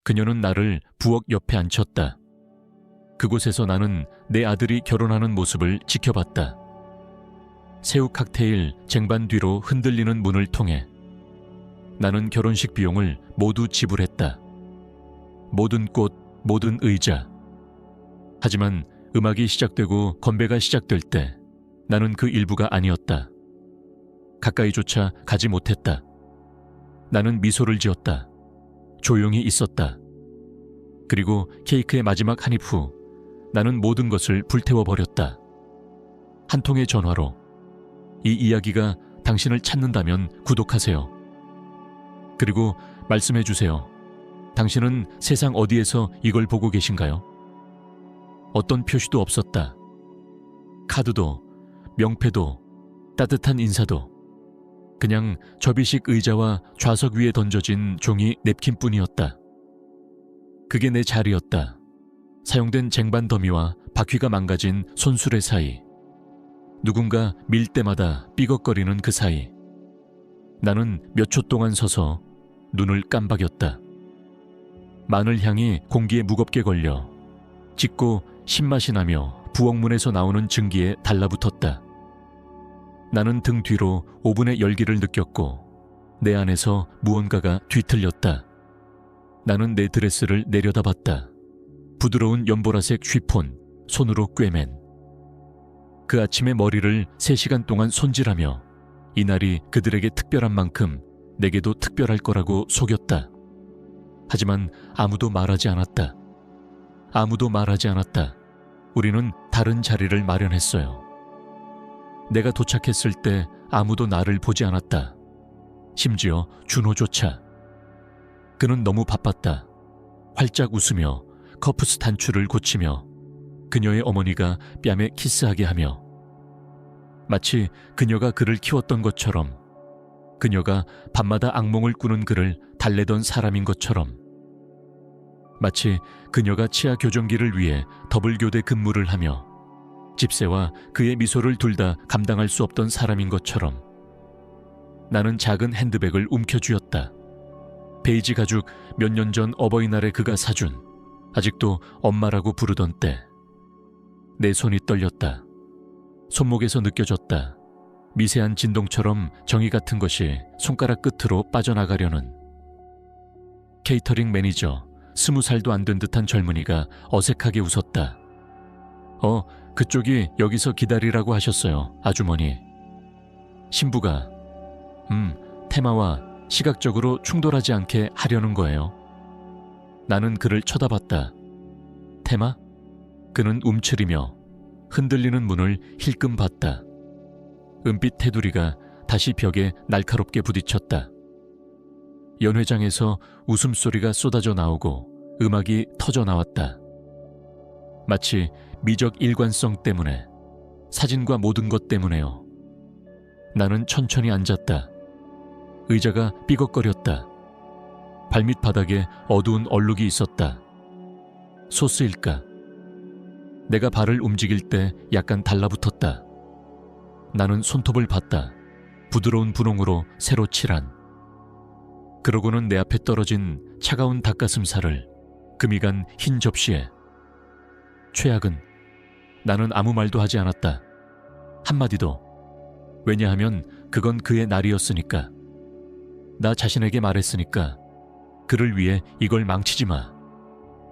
그녀는 나를 부엌 옆에 앉혔다. 그곳에서 나는 내 아들이 결혼하는 모습을 지켜봤다. 새우 칵테일 쟁반 뒤로 흔들리는 문을 통해 나는 결혼식 비용을 모두 지불했다. 모든 꽃, 모든 의자. 하지만 음악이 시작되고 건배가 시작될 때 나는 그 일부가 아니었다. 가까이조차 가지 못했다. 나는 미소를 지었다. 조용히 있었다. 그리고 케이크의 마지막 한 입 후 나는 모든 것을 불태워버렸다. 한 통의 전화로 이 이야기가 당신을 찾는다면 구독하세요. 그리고 말씀해주세요. 당신은 세상 어디에서 이걸 보고 계신가요? 어떤 표시도 없었다. 카드도, 명패도, 따뜻한 인사도. 그냥 접이식 의자와 좌석 위에 던져진 종이 냅킨뿐이었다. 그게 내 자리였다. 사용된 쟁반 더미와 바퀴가 망가진 손수레 사이. 누군가 밀 때마다 삐걱거리는 그 사이. 나는 몇 초 동안 서서 눈을 깜박였다. 마늘 향이 공기에 무겁게 걸려 짙고 신맛이 나며 부엌문에서 나오는 증기에 달라붙었다. 나는 등 뒤로 오븐의 열기를 느꼈고 내 안에서 무언가가 뒤틀렸다. 나는 내 드레스를 내려다봤다. 부드러운 연보라색 쉬폰, 손으로 꿰맨. 그 아침에 머리를 3시간 동안 손질하며 이날이 그들에게 특별한 만큼 내게도 특별할 거라고 속였다. 하지만 아무도 말하지 않았다. 아무도 말하지 않았다. 우리는 다른 자리를 마련했어요. 내가 도착했을 때 아무도 나를 보지 않았다. 심지어 준호조차. 그는 너무 바빴다. 활짝 웃으며 커프스 단추를 고치며 그녀의 어머니가 뺨에 키스하게 하며 마치 그녀가 그를 키웠던 것처럼 그녀가 밤마다 악몽을 꾸는 그를 달래던 사람인 것처럼 마치 그녀가 치아 교정기를 위해 더블 교대 근무를 하며 집세와 그의 미소를 둘 다 감당할 수 없던 사람인 것처럼 나는 작은 핸드백을 움켜쥐었다. 베이지 가죽 몇 년 전 어버이날에 그가 사준 아직도 엄마라고 부르던 때 내 손이 떨렸다. 손목에서 느껴졌다. 미세한 진동처럼 정이 같은 것이 손가락 끝으로 빠져나가려는. 케이터링 매니저 20살도 안 된 듯한 젊은이가 어색하게 웃었다. 그쪽이 여기서 기다리라고 하셨어요, 아주머니. 신부가 테마와 시각적으로 충돌하지 않게 하려는 거예요. 나는 그를 쳐다봤다. 테마? 그는 움츠리며 흔들리는 문을 힐끔 봤다. 은빛 테두리가 다시 벽에 날카롭게 부딪혔다. 연회장에서 웃음소리가 쏟아져 나오고 음악이 터져 나왔다. 마치 미적 일관성 때문에, 사진과 모든 것 때문에요. 나는 천천히 앉았다. 의자가 삐걱거렸다. 발밑 바닥에 어두운 얼룩이 있었다. 소스일까? 내가 발을 움직일 때 약간 달라붙었다. 나는 손톱을 봤다. 부드러운 분홍으로 새로 칠한. 그러고는 내 앞에 떨어진 차가운 닭가슴살을 금이 간 흰 접시에. 최악은 나는 아무 말도 하지 않았다. 한마디도. 왜냐하면 그건 그의 날이었으니까. 나 자신에게 말했으니까. 그를 위해 이걸 망치지 마.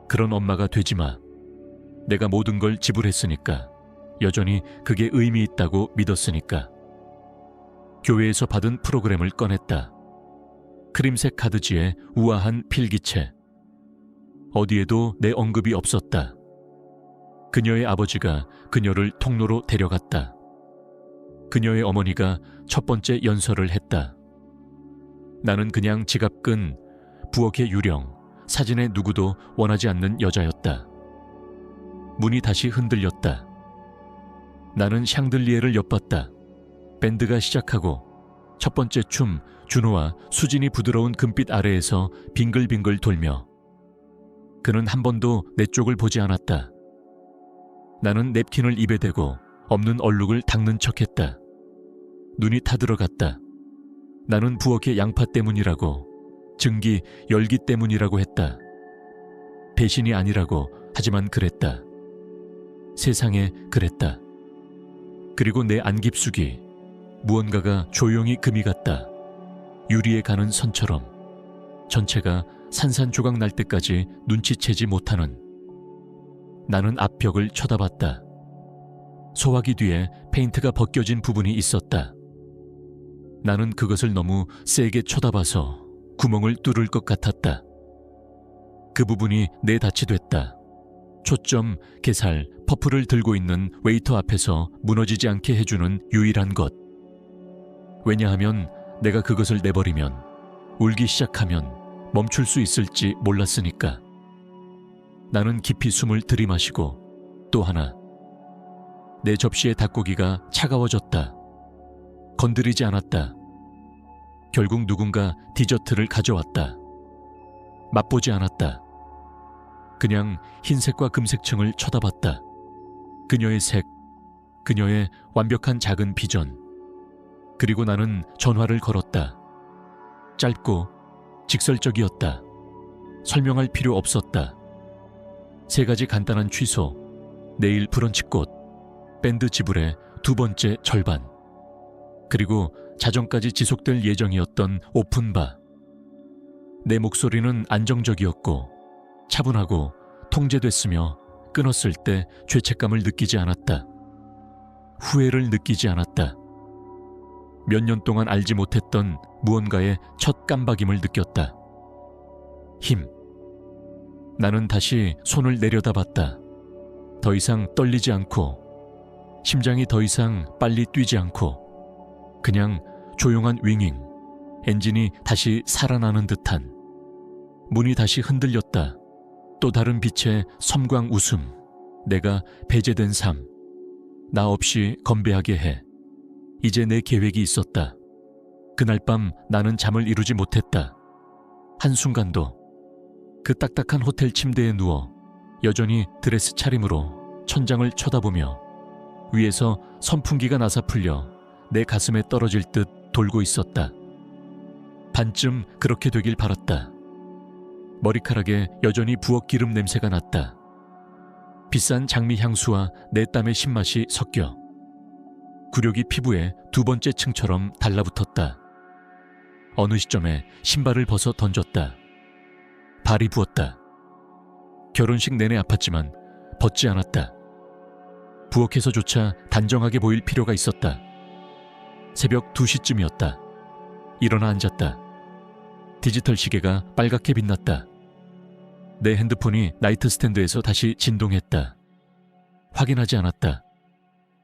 그런 엄마가 되지 마. 내가 모든 걸 지불했으니까. 여전히 그게 의미 있다고 믿었으니까. 교회에서 받은 프로그램을 꺼냈다. 크림색 카드지에 우아한 필기체. 어디에도 내 언급이 없었다. 그녀의 아버지가 그녀를 통로로 데려갔다. 그녀의 어머니가 첫 번째 연설을 했다. 나는 그냥 지갑끈, 부엌의 유령, 사진에 누구도 원하지 않는 여자였다. 문이 다시 흔들렸다. 나는 샹들리에를 엿봤다. 밴드가 시작하고 첫 번째 춤, 준호와 수진이 부드러운 금빛 아래에서 빙글빙글 돌며 그는 한 번도 내 쪽을 보지 않았다. 나는 냅킨을 입에 대고 없는 얼룩을 닦는 척했다. 눈이 타들어갔다. 나는 부엌의 양파 때문이라고, 증기, 열기 때문이라고 했다. 배신이 아니라고 하지만 그랬다. 세상에 그랬다. 그리고 내 안깊숙이 무언가가 조용히 금이 갔다. 유리에 가는 선처럼 전체가 산산조각 날 때까지 눈치채지 못하는. 나는 앞벽을 쳐다봤다. 소화기 뒤에 페인트가 벗겨진 부분이 있었다. 나는 그것을 너무 세게 쳐다봐서 구멍을 뚫을 것 같았다. 그 부분이 내 닻이 됐다. 초점, 게살, 퍼프를 들고 있는 웨이터 앞에서 무너지지 않게 해주는 유일한 것. 왜냐하면 내가 그것을 내버리면, 울기 시작하면 멈출 수 있을지 몰랐으니까. 나는 깊이 숨을 들이마시고 또 하나. 내 접시의 닭고기가 차가워졌다. 건드리지 않았다. 결국 누군가 디저트를 가져왔다. 맛보지 않았다. 그냥 흰색과 금색층을 쳐다봤다. 그녀의 색, 그녀의 완벽한 작은 비전. 그리고 나는 전화를 걸었다. 짧고 직설적이었다. 설명할 필요 없었다. 3가지 간단한 취소, 내일 브런치 꽃, 밴드 지불의 2번째 절반, 그리고 자정까지 지속될 예정이었던 오픈바. 내 목소리는 안정적이었고 차분하고 통제됐으며 끊었을 때 죄책감을 느끼지 않았다. 후회를 느끼지 않았다. 몇 년 동안 알지 못했던 무언가의 첫 깜박임을 느꼈다. 힘. 나는 다시 손을 내려다봤다. 더 이상 떨리지 않고, 심장이 더 이상 빨리 뛰지 않고, 그냥 조용한 윙잉, 엔진이 다시 살아나는 듯한. 문이 다시 흔들렸다. 또 다른 빛의 섬광 웃음. 내가 배제된 삶. 나 없이 건배하게 해. 이제 내 계획이 있었다. 그날 밤 나는 잠을 이루지 못했다. 한순간도. 그 딱딱한 호텔 침대에 누워 여전히 드레스 차림으로 천장을 쳐다보며 위에서 선풍기가 나사 풀려 내 가슴에 떨어질 듯 돌고 있었다. 반쯤 그렇게 되길 바랐다. 머리카락에 여전히 부엌 기름 냄새가 났다. 비싼 장미 향수와 내 땀의 신맛이 섞여 굴욕이 피부에 2번째 층처럼 달라붙었다. 어느 시점에 신발을 벗어 던졌다. 발이 부었다. 결혼식 내내 아팠지만 벗지 않았다. 부엌에서조차 단정하게 보일 필요가 있었다. 새벽 2시쯤이었다. 일어나 앉았다. 디지털 시계가 빨갛게 빛났다. 내 핸드폰이 나이트 스탠드에서 다시 진동했다. 확인하지 않았다.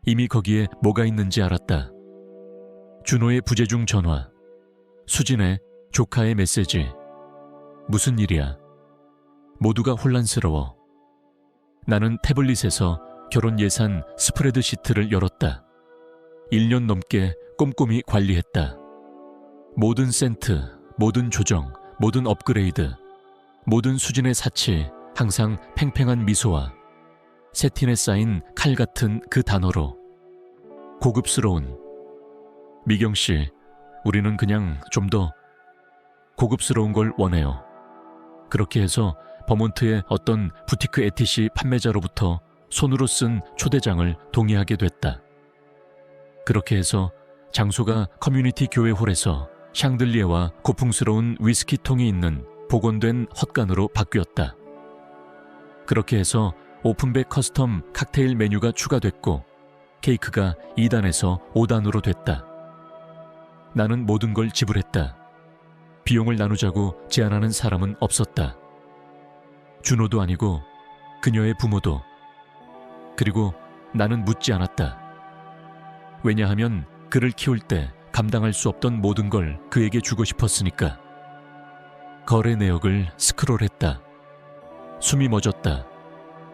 이미 거기에 뭐가 있는지 알았다. 준호의 부재중 전화, 수진의 조카의 메시지. 무슨 일이야? 모두가 혼란스러워. 나는 태블릿에서 결혼 예산 스프레드 시트를 열었다. 1년 넘게 꼼꼼히 관리했다. 모든 센트, 모든 조정, 모든 업그레이드, 모든 수진의 사치, 항상 팽팽한 미소와 세틴에 쌓인 칼 같은 그 단어로 고급스러운. 미경씨, 우리는 그냥 좀 더 고급스러운 걸 원해요. 그렇게 해서 버몬트의 어떤 부티크 에티시 판매자로부터 손으로 쓴 초대장을 동의하게 됐다. 그렇게 해서 장소가 커뮤니티 교회 홀에서 샹들리에와 고풍스러운 위스키통이 있는 복원된 헛간으로 바뀌었다. 그렇게 해서 오픈백 커스텀 칵테일 메뉴가 추가됐고 케이크가 2단에서 5단으로 됐다. 나는 모든 걸 지불했다. 비용을 나누자고 제안하는 사람은 없었다. 준호도 아니고 그녀의 부모도. 그리고 나는 묻지 않았다. 왜냐하면 그를 키울 때 감당할 수 없던 모든 걸 그에게 주고 싶었으니까. 거래 내역을 스크롤했다. 숨이 멎었다.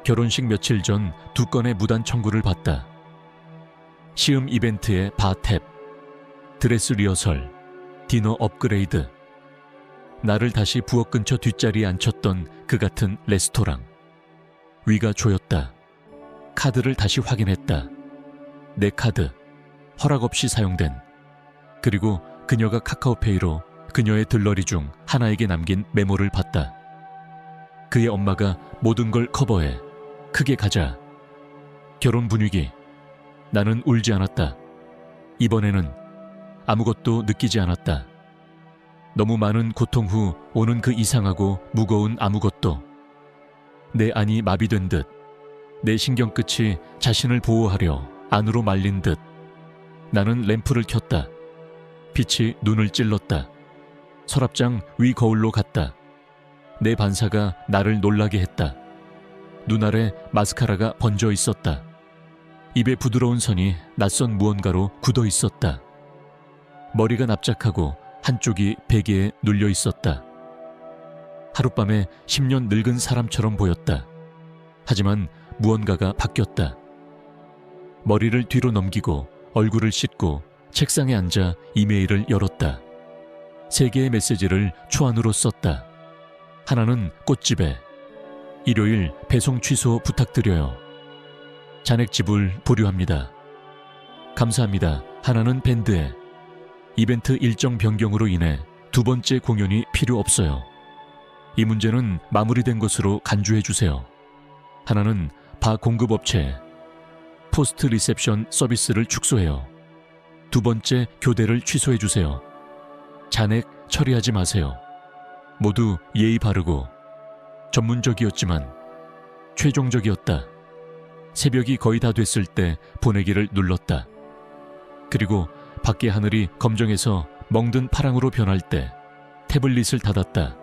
결혼식 며칠 전 2건의 무단 청구를 받다. 시음 이벤트의 바탭, 드레스 리허설, 디너 업그레이드. 나를 다시 부엌 근처 뒷자리에 앉혔던 그 같은 레스토랑. 위가 조였다. 카드를 다시 확인했다. 내 카드, 허락 없이 사용된. 그리고 그녀가 카카오페이로 그녀의 들러리 중 하나에게 남긴 메모를 봤다. 그의 엄마가 모든 걸 커버해. 크게 가자. 결혼 분위기. 나는 울지 않았다. 이번에는 아무것도 느끼지 않았다. 너무 많은 고통 후 오는 그 이상하고 무거운 아무것도. 내 안이 마비된 듯, 내 신경 끝이 자신을 보호하려 안으로 말린 듯. 나는 램프를 켰다. 빛이 눈을 찔렀다. 서랍장 위 거울로 갔다. 내 반사가 나를 놀라게 했다. 눈 아래 마스카라가 번져 있었다. 입에 부드러운 선이 낯선 무언가로 굳어 있었다. 머리가 납작하고 한쪽이 베개에 눌려 있었다. 하룻밤에 10년 늙은 사람처럼 보였다. 하지만 무언가가 바뀌었다. 머리를 뒤로 넘기고 얼굴을 씻고 책상에 앉아 이메일을 열었다. 3개의 메시지를 초안으로 썼다. 하나는 꽃집에. 일요일 배송 취소 부탁드려요. 잔액 지불 보류합니다. 감사합니다. 하나는 밴드에. 이벤트 일정 변경으로 인해 2번째 공연이 필요 없어요. 이 문제는 마무리된 것으로 간주해 주세요. 하나는 바 공급업체에. 포스트 리셉션 서비스를 축소해요. 2번째 교대를 취소해 주세요. 잔액 처리하지 마세요. 모두 예의 바르고 전문적이었지만 최종적이었다. 새벽이 거의 다 됐을 때 보내기를 눌렀다. 그리고 밖의 하늘이 검정에서 멍든 파랑으로 변할 때 태블릿을 닫았다.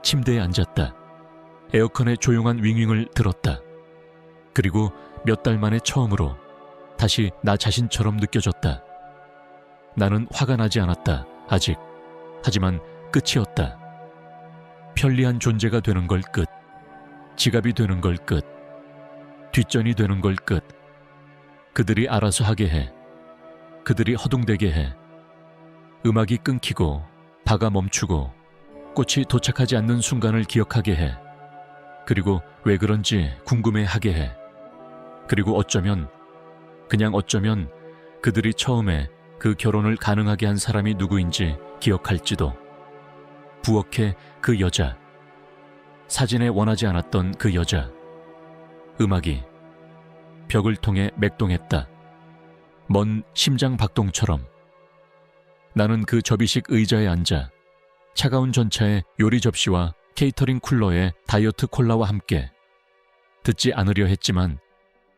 침대에 앉았다. 에어컨의 조용한 윙윙을 들었다. 그리고 몇 달 만에 처음으로 다시 나 자신처럼 느껴졌다. 나는 화가 나지 않았다. 아직. 하지만 끝이었다. 편리한 존재가 되는 걸 끝. 지갑이 되는 걸 끝. 뒷전이 되는 걸 끝. 그들이 알아서 하게 해. 그들이 허둥대게 해. 음악이 끊기고 바가 멈추고 꽃이 도착하지 않는 순간을 기억하게 해. 그리고 왜 그런지 궁금해하게 해. 그리고 어쩌면, 그냥 어쩌면 그들이 처음에 그 결혼을 가능하게 한 사람이 누구인지 기억할지도. 부엌에 그 여자. 사진에 원하지 않았던 그 여자. 음악이 벽을 통해 맥동했다. 먼 심장 박동처럼. 나는 그 접이식 의자에 앉아 차가운 전차의 요리 접시와 케이터링 쿨러에 다이어트 콜라와 함께 듣지 않으려 했지만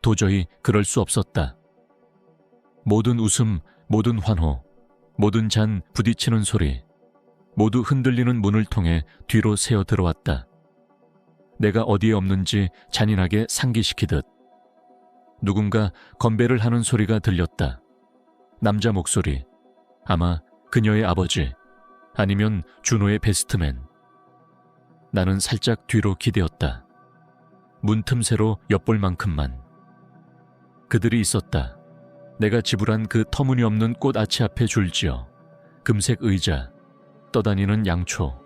도저히 그럴 수 없었다. 모든 웃음, 모든 환호, 모든 잔 부딪히는 소리, 모두 흔들리는 문을 통해 뒤로 새어 들어왔다. 내가 어디에 없는지 잔인하게 상기시키듯. 누군가 건배를 하는 소리가 들렸다. 남자 목소리. 아마 그녀의 아버지, 아니면 준호의 베스트맨. 나는 살짝 뒤로 기대었다. 문 틈새로 엿볼 만큼만. 그들이 있었다. 내가 지불한 그 터무니없는 꽃 아치 앞에 줄지어 금색 의자, 떠다니는 양초,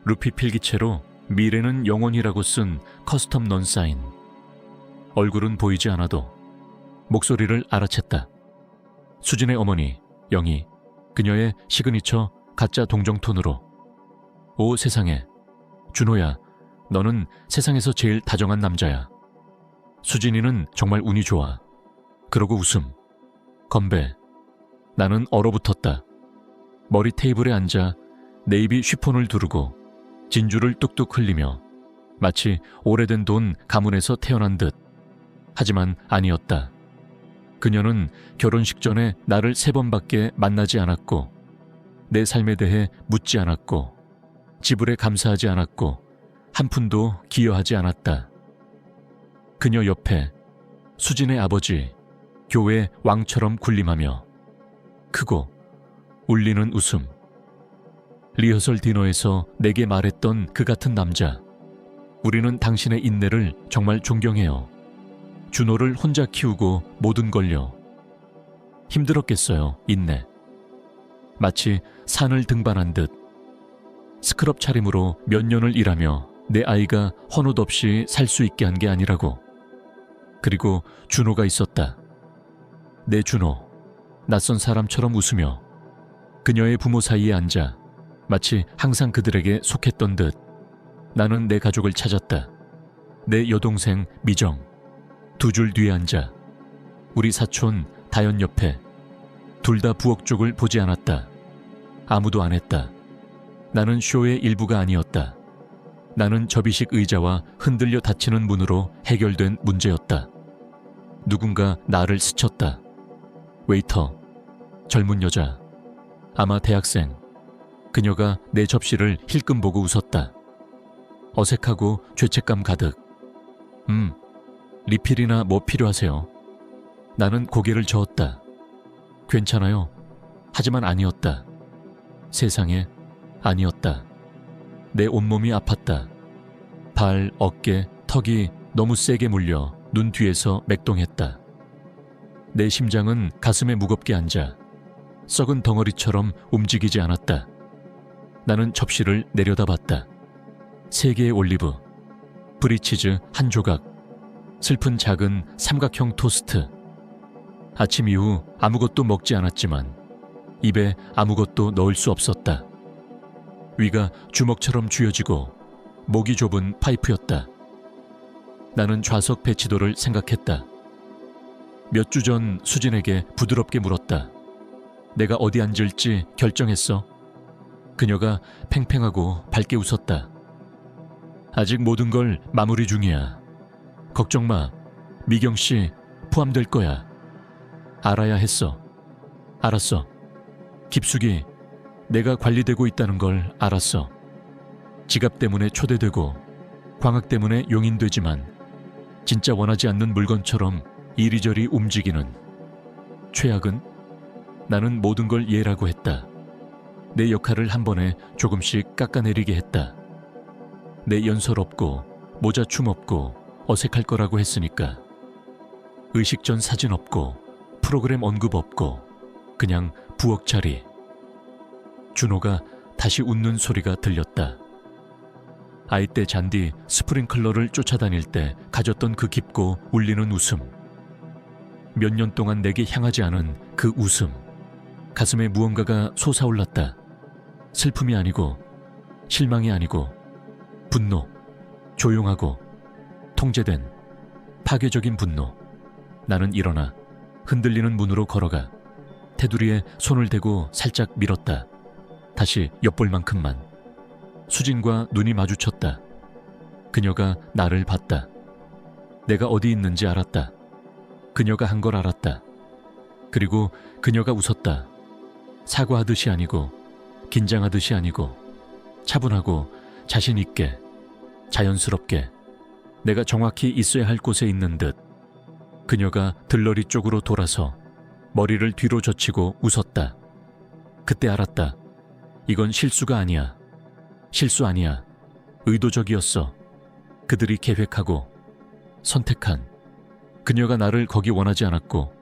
루피 필기체로 미래는 영원이라고 쓴 커스텀 넌 사인. 얼굴은 보이지 않아도 목소리를 알아챘다. 수진의 어머니, 영희, 그녀의 시그니처 가짜 동정톤으로. 오 세상에, 준호야, 너는 세상에서 제일 다정한 남자야. 수진이는 정말 운이 좋아. 그러고 웃음. 건배. 나는 얼어붙었다. 머리 테이블에 앉아 내 입이 쉬폰을 두르고 진주를 뚝뚝 흘리며 마치 오래된 돈 가문에서 태어난 듯. 하지만 아니었다. 그녀는 결혼식 전에 나를 3번밖에 만나지 않았고 내 삶에 대해 묻지 않았고 지불에 감사하지 않았고 한 푼도 기여하지 않았다. 그녀 옆에 수진의 아버지, 교회 왕처럼 군림하며 크고 울리는 웃음. 리허설 디너에서 내게 말했던 그 같은 남자. 우리는 당신의 인내를 정말 존경해요. 준호를 혼자 키우고 모든 걸요. 힘들었겠어요, 인내. 마치 산을 등반한 듯. 스크럽 차림으로 몇 년을 일하며 내 아이가 헌옷 없이 살 수 있게 한 게 아니라고. 그리고 준호가 있었다. 내 준호. 낯선 사람처럼 웃으며 그녀의 부모 사이에 앉아 마치 항상 그들에게 속했던 듯. 나는 내 가족을 찾았다. 내 여동생 미정, 두 줄 뒤에 앉아. 우리 사촌 다연 옆에. 둘 다 부엌 쪽을 보지 않았다. 아무도 안 했다. 나는 쇼의 일부가 아니었다. 나는 접이식 의자와 흔들려 닫히는 문으로 해결된 문제였다. 누군가 나를 스쳤다. 웨이터, 젊은 여자, 아마 대학생. 그녀가 내 접시를 힐끔 보고 웃었다. 어색하고 죄책감 가득. 리필이나 뭐 필요하세요? 나는 고개를 저었다. 괜찮아요. 하지만 아니었다. 세상에 아니었다. 내 온몸이 아팠다. 발, 어깨, 턱이 너무 세게 물려 눈 뒤에서 맥동했다. 내 심장은 가슴에 무겁게 앉아 썩은 덩어리처럼 움직이지 않았다. 나는 접시를 내려다봤다. 3개의 올리브, 브리치즈 한 조각, 슬픈 작은 삼각형 토스트. 아침 이후 아무것도 먹지 않았지만 입에 아무것도 넣을 수 없었다. 위가 주먹처럼 쥐어지고 목이 좁은 파이프였다. 나는 좌석 배치도를 생각했다. 몇 주 전 수진에게 부드럽게 물었다. 내가 어디 앉을지 결정했어? 그녀가 팽팽하고 밝게 웃었다. 아직 모든 걸 마무리 중이야. 걱정 마. 미경 씨 포함될 거야. 알아야 했어. 알았어. 깊숙이 내가 관리되고 있다는 걸 알았어. 지갑 때문에 초대되고 광학 때문에 용인되지만 진짜 원하지 않는 물건처럼 이리저리 움직이는 최악은 나는 모든 걸 이해라고 했다. 내 역할을 한 번에 조금씩 깎아내리게 했다. 내 연설 없고 모자춤 없고 어색할 거라고 했으니까. 의식 전 사진 없고 프로그램 언급 없고 그냥 부엌 자리. 준호가 다시 웃는 소리가 들렸다. 아이 때 잔디 스프링클러를 쫓아다닐 때 가졌던 그 깊고 울리는 웃음. 몇 년 동안 내게 향하지 않은 그 웃음. 가슴에 무언가가 솟아올랐다. 슬픔이 아니고 실망이 아니고 분노. 조용하고 통제된 파괴적인 분노. 나는 일어나 흔들리는 문으로 걸어가 테두리에 손을 대고 살짝 밀었다. 다시 엿볼 만큼만. 수진과 눈이 마주쳤다. 그녀가 나를 봤다. 내가 어디 있는지 알았다. 그녀가 한 걸 알았다. 그리고 그녀가 웃었다. 사과하듯이 아니고 긴장하듯이 아니고 차분하고 자신 있게 자연스럽게 내가 정확히 있어야 할 곳에 있는 듯. 그녀가 들러리 쪽으로 돌아서 머리를 뒤로 젖히고 웃었다. 그때 알았다. 이건 실수가 아니야. 실수 아니야. 의도적이었어. 그들이 계획하고 선택한. 그녀가 나를 거기 원하지 않았고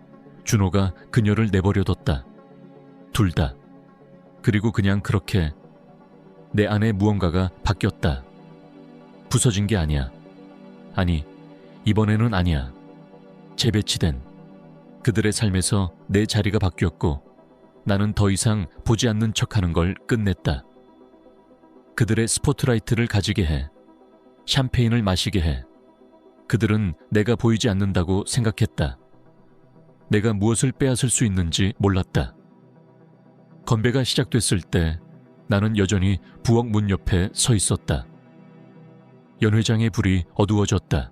준호가 그녀를 내버려뒀다. 둘 다. 그리고 그냥 그렇게 내 안에 무언가가 바뀌었다. 부서진 게 아니야. 아니, 이번에는 아니야. 재배치된. 그들의 삶에서 내 자리가 바뀌었고 나는 더 이상 보지 않는 척하는 걸 끝냈다. 그들의 스포트라이트를 가지게 해. 샴페인을 마시게 해. 그들은 내가 보이지 않는다고 생각했다. 내가 무엇을 빼앗을 수 있는지 몰랐다. 건배가 시작됐을 때 나는 여전히 부엌 문 옆에 서 있었다. 연회장의 불이 어두워졌다.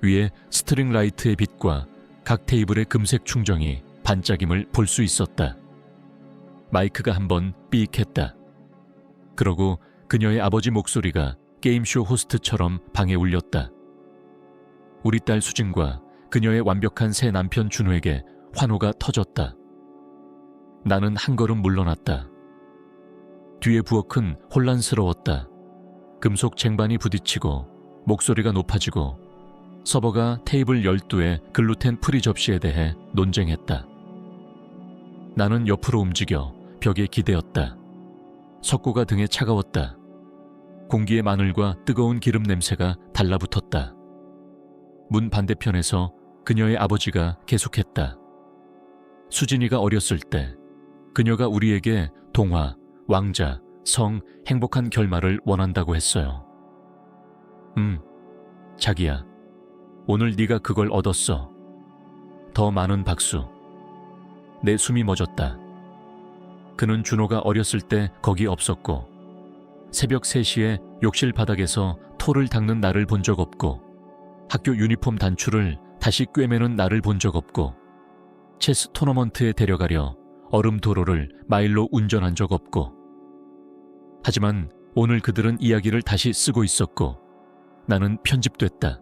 위에 스트링 라이트의 빛과 각 테이블의 금색 충정이 반짝임을 볼 수 있었다. 마이크가 한번 삑했다. 그러고 그녀의 아버지 목소리가 게임쇼 호스트처럼 방에 울렸다. 우리 딸 수진과 그녀의 완벽한 새 남편 준호에게 환호가 터졌다. 나는 한 걸음 물러났다. 뒤의 부엌은 혼란스러웠다. 금속 쟁반이 부딪히고 목소리가 높아지고 서버가 테이블 12의 글루텐 프리 접시에 대해 논쟁했다. 나는 옆으로 움직여 벽에 기대었다. 석고가 등에 차가웠다. 공기의 마늘과 뜨거운 기름 냄새가 달라붙었다. 문 반대편에서 그녀의 아버지가 계속했다. 수진이가 어렸을 때 그녀가 우리에게 동화, 왕자, 행복한 결말을 원한다고 했어요. 자기야. 오늘 네가 그걸 얻었어. 더 많은 박수. 내 숨이 멎었다. 그는 준호가 어렸을 때 거기 없었고, 새벽 3시에 욕실 바닥에서 토를 닦는 나를 본 적 없고, 학교 유니폼 단추를 다시 꿰매는 나를 본 적 없고, 체스 토너먼트에 데려가려 얼음 도로를 마일로 운전한 적 없고. 하지만 오늘 그들은 이야기를 다시 쓰고 있었고, 나는 편집됐다.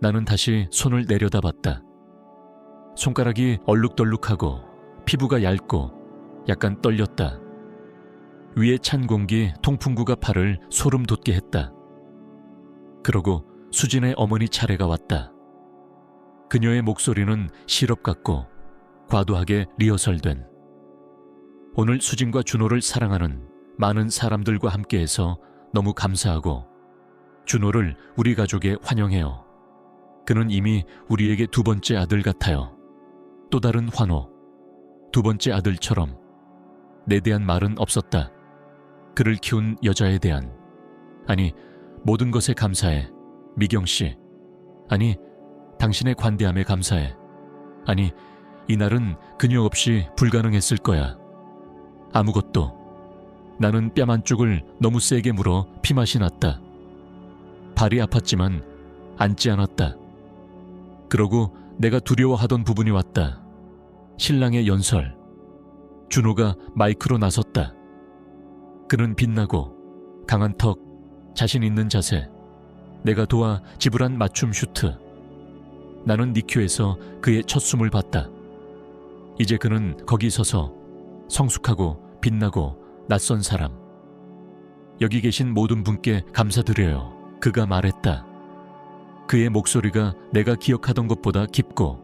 나는 다시 손을 내려다봤다. 손가락이 얼룩덜룩하고 피부가 얇고 약간 떨렸다. 위에 찬 공기 통풍구가 팔을 소름 돋게 했다. 그러고 수진의 어머니 차례가 왔다. 그녀의 목소리는 시럽 같고 과도하게 리허설된. 오늘 수진과 준호를 사랑하는 많은 사람들과 함께해서 너무 감사하고, 준호를 우리 가족에 환영해요. 그는 이미 우리에게 2번째 아들 같아요. 또 다른 환호. 2번째 아들처럼. 내 대한 말은 없었다. 그를 키운 여자에 대한. 아니, 모든 것에 감사해. 미경씨. 아니, 당신의 관대함에 감사해. 아니, 이날은 그녀 없이 불가능했을 거야. 아무것도. 나는 뺨 한쪽을 너무 세게 물어 피맛이 났다. 발이 아팠지만 앉지 않았다. 그러고 내가 두려워하던 부분이 왔다. 신랑의 연설. 준호가 마이크로 나섰다. 그는 빛나고 강한 턱, 자신 있는 자세. 내가 도와 지불한 맞춤 슈트. 나는 니큐에서 그의 첫 숨을 봤다. 이제 그는 거기 서서 성숙하고 빛나고 낯선 사람. 여기 계신 모든 분께 감사드려요. 그가 말했다. 그의 목소리가 내가 기억하던 것보다 깊고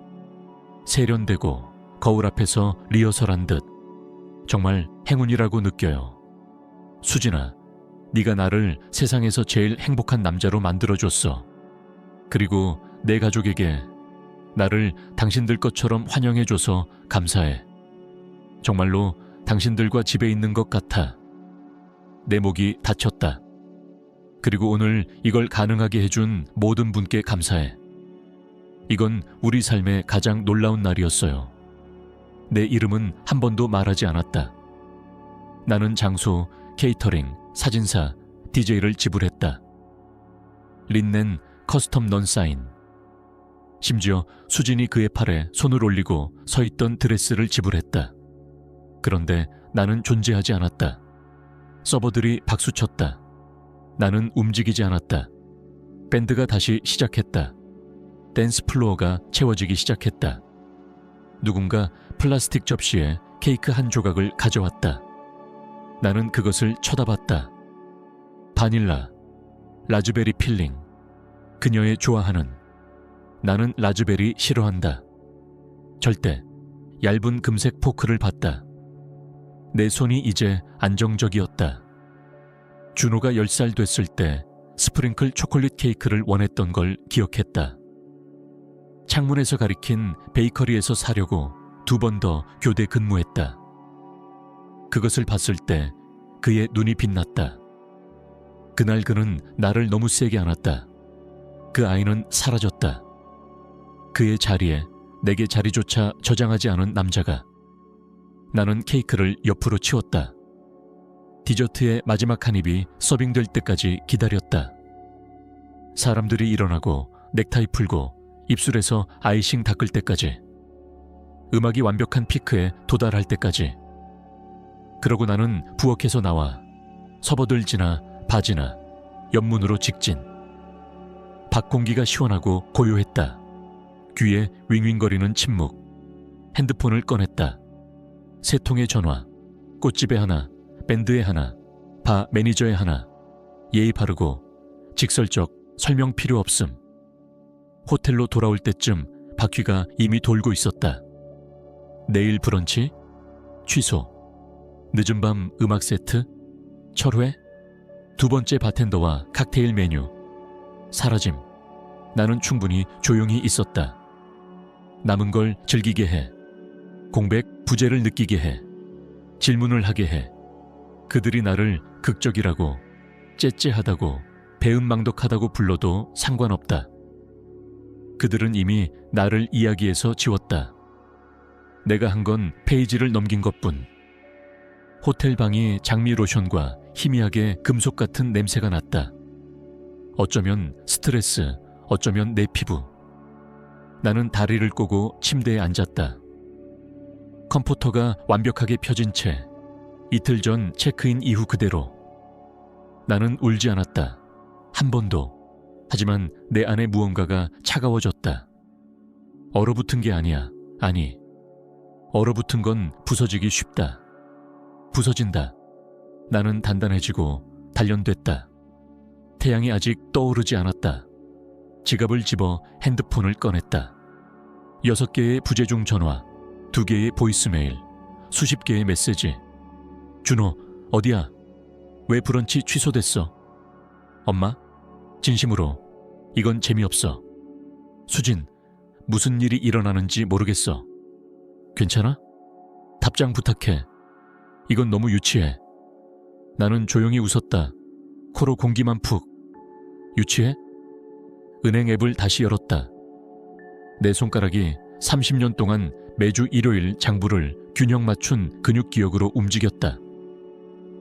세련되고 거울 앞에서 리허설한 듯. 정말 행운이라고 느껴요. 수진아, 네가 나를 세상에서 제일 행복한 남자로 만들어줬어. 그리고 내 가족에게 나를 당신들 것처럼 환영해줘서 감사해. 정말로 당신들과 집에 있는 것 같아. 내 목이 다쳤다. 그리고 오늘 이걸 가능하게 해준 모든 분께 감사해. 이건 우리 삶의 가장 놀라운 날이었어요. 내 이름은 한 번도 말하지 않았다. 나는 장소, 케이터링, 사진사, DJ를 지불했다. 린넨 커스텀 넌 사인. 심지어 수진이 그의 팔에 손을 올리고 서 있던 드레스를 지불했다. 그런데 나는 존재하지 않았다. 서버들이 박수쳤다. 나는 움직이지 않았다. 밴드가 다시 시작했다. 댄스 플로어가 채워지기 시작했다. 누군가 플라스틱 접시에 케이크 한 조각을 가져왔다. 나는 그것을 쳐다봤다. 바닐라, 라즈베리 필링. 그녀의 좋아하는. 나는 라즈베리 싫어한다. 절대. 얇은 금색 포크를 봤다. 내 손이 이제 안정적이었다. 준호가 10살 됐을 때 스프링클 초콜릿 케이크를 원했던 걸 기억했다. 창문에서 가리킨 베이커리에서 사려고 2번 더 교대 근무했다. 그것을 봤을 때 그의 눈이 빛났다. 그날 그는 나를 너무 세게 안았다. 그 아이는 사라졌다. 그의 자리에 내게 자리조차 저장하지 않은 남자가. 나는 케이크를 옆으로 치웠다. 디저트의 마지막 한 입이 서빙될 때까지 기다렸다. 사람들이 일어나고 넥타이 풀고 입술에서 아이싱 닦을 때까지. 음악이 완벽한 피크에 도달할 때까지. 그러고 나는 부엌에서 나와 서버들 지나 바지나 옆문으로 직진. 밖 공기가 시원하고 고요했다. 귀에 윙윙거리는 침묵. 핸드폰을 꺼냈다. 3통의 전화, 꽃집에 하나, 밴드에 하나, 바 매니저에 하나. 예의 바르고 직설적, 설명 필요 없음. 호텔로 돌아올 때쯤 바퀴가 이미 돌고 있었다. 내일 브런치? 취소. 늦은 밤 음악 세트? 철회? 2번째 바텐더와 칵테일 메뉴. 사라짐. 나는 충분히 조용히 있었다. 남은 걸 즐기게 해. 공백, 부재를 느끼게 해. 질문을 하게 해. 그들이 나를 극적이라고, 째째하다고, 배은망덕하다고 불러도 상관없다. 그들은 이미 나를 이야기에서 지웠다. 내가 한 건 페이지를 넘긴 것뿐. 호텔 방이 장미 로션과 희미하게 금속 같은 냄새가 났다. 어쩌면 스트레스, 어쩌면 내 피부. 나는 다리를 꼬고 침대에 앉았다. 컴포터가 완벽하게 펴진 채 이틀 전 체크인 이후 그대로. 나는 울지 않았다. 한 번도. 하지만 내 안에 무언가가 차가워졌다. 얼어붙은 게 아니야. 아니. 얼어붙은 건 부서지기 쉽다. 부서진다. 나는 단단해지고 단련됐다. 태양이 아직 떠오르지 않았다. 지갑을 집어 핸드폰을 꺼냈다. 6개의 부재중 전화, 2개의 보이스메일, 수십 개의 메시지. 준호, 어디야? 왜 브런치 취소됐어? 엄마? 진심으로, 이건 재미없어. 수진, 무슨 일이 일어나는지 모르겠어. 괜찮아? 답장 부탁해. 이건 너무 유치해. 나는 조용히 웃었다. 코로 공기만 푹. 유치해? 은행 앱을 다시 열었다. 내 손가락이 30년 동안 매주 일요일 장부를 균형 맞춘 근육 기억으로 움직였다.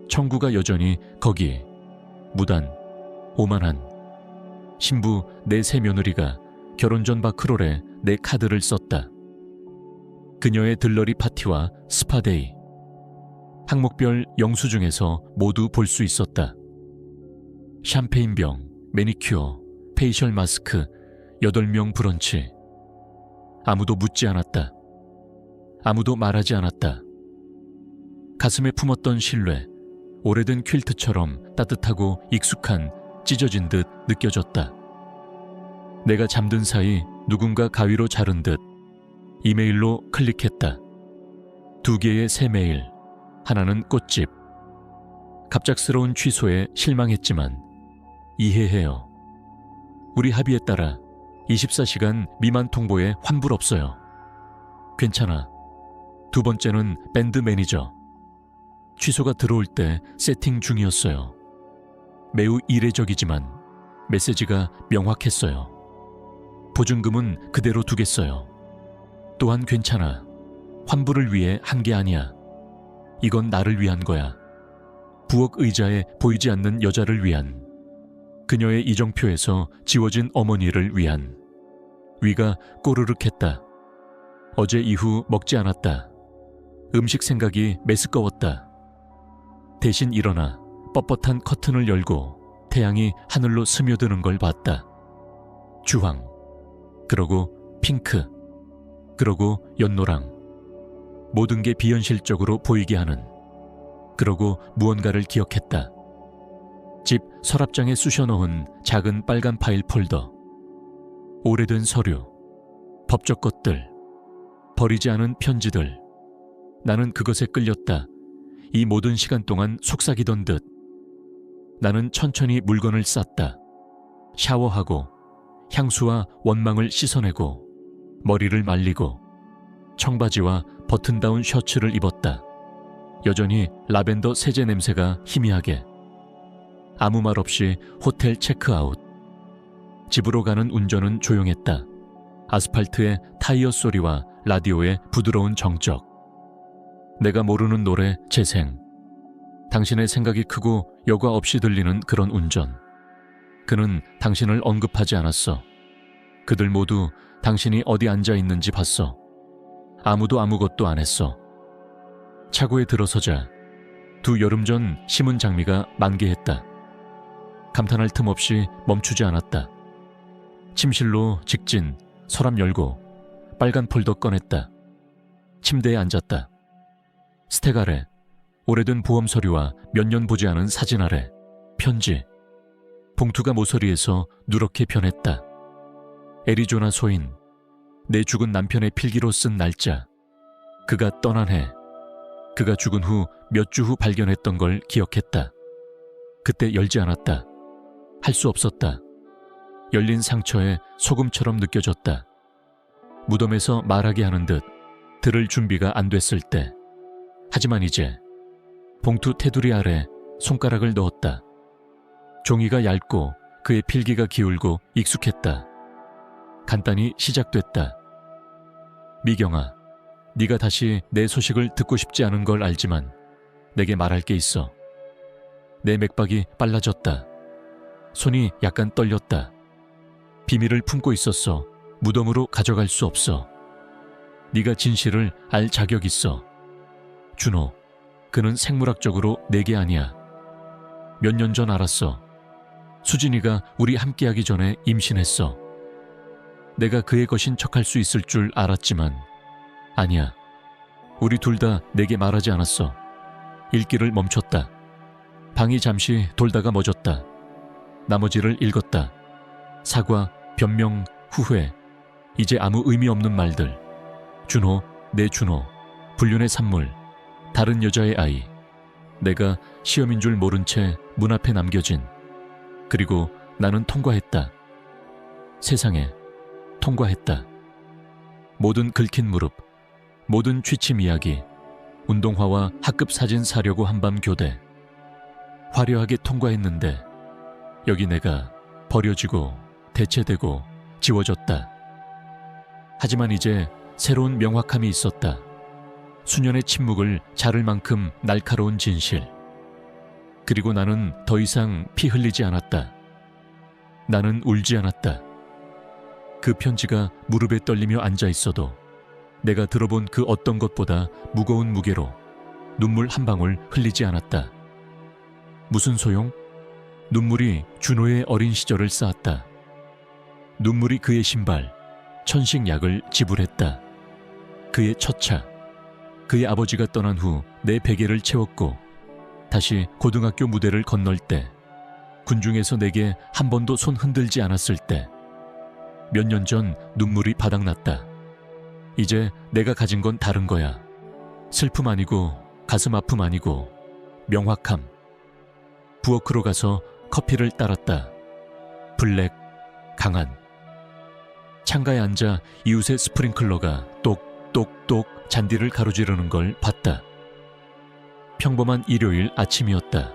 청구가 여전히 거기. 무단, 오만한. 신부 내 새 며느리가 결혼 전 바크롤에 내 카드를 썼다. 그녀의 들러리 파티와 스파데이. 항목별 영수증에서 모두 볼 수 있었다. 샴페인병, 매니큐어, 페이셜 마스크, 8명 브런치. 아무도 묻지 않았다. 아무도 말하지 않았다. 가슴에 품었던 신뢰, 오래된 퀼트처럼 따뜻하고 익숙한 찢어진 듯 느껴졌다. 내가 잠든 사이 누군가 가위로 자른 듯 이메일로 클릭했다. 2개의 새 메일, 하나는 꽃집. 갑작스러운 취소에 실망했지만 이해해요. 우리 합의에 따라 24시간 미만 통보에 환불 없어요. 괜찮아. 2번째는 밴드 매니저. 취소가 들어올 때 세팅 중이었어요. 매우 이례적이지만 메시지가 명확했어요. 보증금은 그대로 두겠어요. 또한 괜찮아. 환불을 위해 한 게 아니야. 이건 나를 위한 거야. 부엌 의자에 보이지 않는 여자를 위한, 그녀의 이정표에서 지워진 어머니를 위한. 위가 꼬르륵했다. 어제 이후 먹지 않았다. 음식 생각이 메스꺼웠다. 대신 일어나 뻣뻣한 커튼을 열고 태양이 하늘로 스며드는 걸 봤다. 주황, 그러고 핑크, 그러고 연노랑. 모든 게 비현실적으로 보이게 하는. 그러고 무언가를 기억했다. 집 서랍장에 쑤셔넣은 작은 빨간 파일 폴더. 오래된 서류, 법적 것들, 버리지 않은 편지들. 나는 그것에 끌렸다. 이 모든 시간 동안 속삭이던 듯. 나는 천천히 물건을 쌌다. 샤워하고 향수와 원망을 씻어내고 머리를 말리고 청바지와 버튼다운 셔츠를 입었다. 여전히 라벤더 세제 냄새가 희미하게. 아무 말 없이 호텔 체크아웃. 집으로 가는 운전은 조용했다. 아스팔트의 타이어 소리와 라디오의 부드러운 정적. 내가 모르는 노래 재생. 당신의 생각이 크고 여과 없이 들리는 그런 운전. 그는 당신을 언급하지 않았어. 그들 모두 당신이 어디 앉아 있는지 봤어. 아무도 아무것도 안 했어. 차고에 들어서자 2 여름 전 심은 장미가 만개했다. 감탄할 틈 없이 멈추지 않았다. 침실로 직진, 서랍 열고 빨간 폴더 꺼냈다. 침대에 앉았다. 스택 아래, 오래된 보험 서류와 몇 년 보지 않은 사진 아래, 편지. 봉투가 모서리에서 누렇게 변했다. 애리조나 소인, 내 죽은 남편의 필기로 쓴 날짜. 그가 떠난 해. 그가 죽은 후 몇 주 후 발견했던 걸 기억했다. 그때 열지 않았다. 할 수 없었다. 열린 상처에 소금처럼 느껴졌다. 무덤에서 말하게 하는 듯 들을 준비가 안 됐을 때. 하지만 이제 봉투 테두리 아래 손가락을 넣었다. 종이가 얇고 그의 필기가 기울고 익숙했다. 간단히 시작됐다. 미경아, 네가 다시 내 소식을 듣고 싶지 않은 걸 알지만 내게 말할 게 있어. 내 맥박이 빨라졌다. 손이 약간 떨렸다. 비밀을 품고 있었어. 무덤으로 가져갈 수 없어. 네가 진실을 알 자격 있어. 준호, 그는 생물학적으로 내게 아니야. 몇 년 전 알았어. 수진이가 우리 함께하기 전에 임신했어. 내가 그의 것인 척할 수 있을 줄 알았지만 아니야. 우리 둘 다 내게 말하지 않았어. 읽기를 멈췄다. 방이 잠시 돌다가 멎었다. 나머지를 읽었다. 사과, 변명, 후회, 이제 아무 의미 없는 말들. 준호, 내 준호, 불륜의 산물, 다른 여자의 아이, 내가 시험인 줄 모른 채 문 앞에 남겨진. 그리고 나는 통과했다. 세상에 통과했다. 모든 긁힌 무릎, 모든 취침 이야기, 운동화와 학급 사진 사려고 한밤 교대. 화려하게 통과했는데 여기 내가 버려지고 대체되고 지워졌다. 하지만 이제 새로운 명확함이 있었다. 수년의 침묵을 자를 만큼 날카로운 진실. 그리고 나는 더 이상 피 흘리지 않았다. 나는 울지 않았다. 그 편지가 무릎에 떨리며 앉아 있어도 내가 들어본 그 어떤 것보다 무거운 무게로 눈물 한 방울 흘리지 않았다. 무슨 소용? 눈물이 준호의 어린 시절을 쌓았다. 눈물이 그의 신발, 천식약을 지불했다. 그의 첫 차, 그의 아버지가 떠난 후 내 베개를 채웠고 다시 고등학교 무대를 건널 때, 군중에서 내게 한 번도 손 흔들지 않았을 때, 몇 년 전 눈물이 바닥났다. 이제 내가 가진 건 다른 거야. 슬픔 아니고 가슴 아픔 아니고 명확함. 부엌으로 가서 커피를 따랐다. 블랙, 강한. 창가에 앉아 이웃의 스프링클러가 똑똑똑 잔디를 가로지르는 걸 봤다. 평범한 일요일 아침이었다.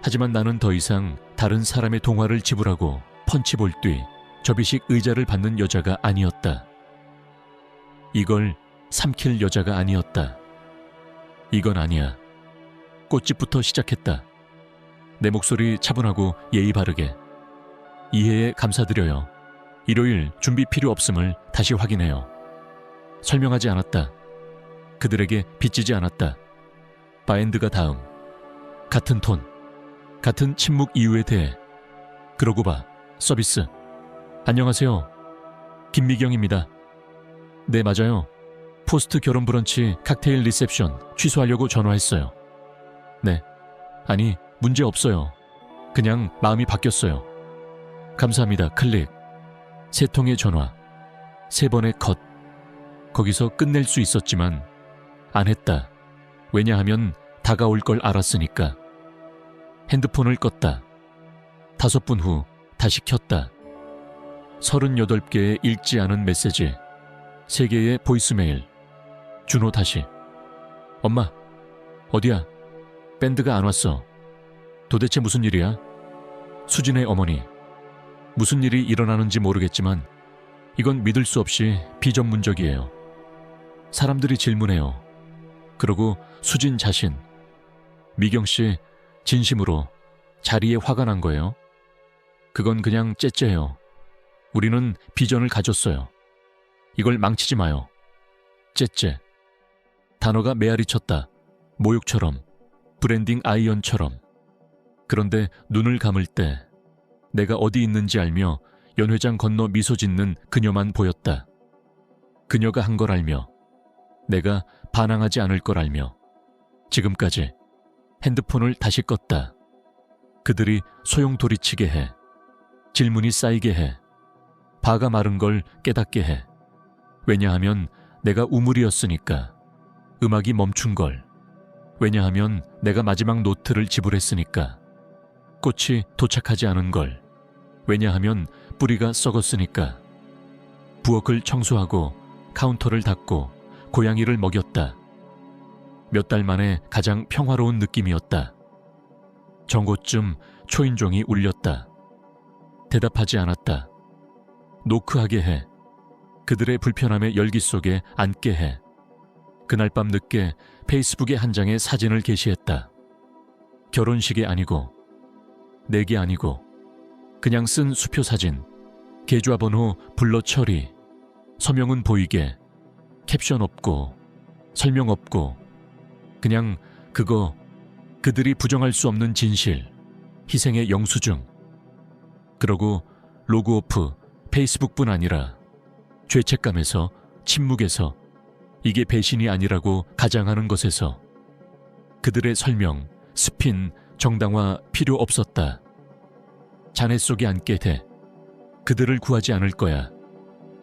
하지만 나는 더 이상 다른 사람의 동화를 지불하고 펀치볼 뒤 접이식 의자를 받는 여자가 아니었다. 이걸 삼킬 여자가 아니었다. 이건 아니야. 꽃집부터 시작했다. 내 목소리 차분하고 예의 바르게. 이해에 감사드려요. 일요일 준비 필요 없음을 다시 확인해요. 설명하지 않았다. 그들에게 빚지지 않았다. 바엔드가 다음. 같은 톤. 같은 침묵 이유에 대해. 그러고 봐. 서비스. 안녕하세요. 김미경입니다. 네, 맞아요. 포스트 결혼 브런치 칵테일 리셉션 취소하려고 전화했어요. 네. 아니, 문제 없어요. 그냥 마음이 바뀌었어요. 감사합니다. 클릭. 3통의 전화. 3번의 컷. 거기서 끝낼 수 있었지만 안 했다. 왜냐하면 다가올 걸 알았으니까. 핸드폰을 껐다. 5분 후 다시 켰다. 38개의 읽지 않은 메시지. 3개의 보이스메일. 준호 다시. 엄마, 어디야? 밴드가 안 왔어. 도대체 무슨 일이야? 수진의 어머니. 무슨 일이 일어나는지 모르겠지만 이건 믿을 수 없이 비전문적이에요. 사람들이 질문해요. 그러고 수진 자신. 미경 씨, 진심으로 자리에 화가 난 거예요? 그건 그냥 째째예요. 우리는 비전을 가졌어요. 이걸 망치지 마요. 째째. 단어가 메아리 쳤다. 모욕처럼, 브랜딩 아이언처럼. 그런데 눈을 감을 때 내가 어디 있는지 알며 연회장 건너 미소 짓는 그녀만 보였다. 그녀가 한 걸 알며 내가 반항하지 않을 걸 알며 지금까지. 핸드폰을 다시 껐다. 그들이 소용돌이치게 해. 질문이 쌓이게 해. 바가 마른 걸 깨닫게 해. 왜냐하면 내가 우물이었으니까. 음악이 멈춘 걸. 왜냐하면 내가 마지막 노트를 지불했으니까. 꽃이 도착하지 않은 걸. 왜냐하면 뿌리가 썩었으니까. 부엌을 청소하고 카운터를 닦고 고양이를 먹였다. 몇 달 만에 가장 평화로운 느낌이었다. 정오쯤 초인종이 울렸다. 대답하지 않았다. 노크하게 해. 그들의 불편함의 열기 속에 앉게 해. 그날 밤 늦게 페이스북에 한 장의 사진을 게시했다. 결혼식이 아니고 내게 아니고 그냥 쓴 수표 사진, 계좌번호 불러 처리, 서명은 보이게, 캡션 없고 설명 없고 그냥 그거, 그들이 부정할 수 없는 진실, 희생의 영수증. 그러고 로그오프, 페이스북뿐 아니라 죄책감에서, 침묵에서, 이게 배신이 아니라고 가장하는 것에서 그들의 설명, 스핀, 정당화 필요 없었다. 잔해 속에 앉게 돼. 그들을 구하지 않을 거야.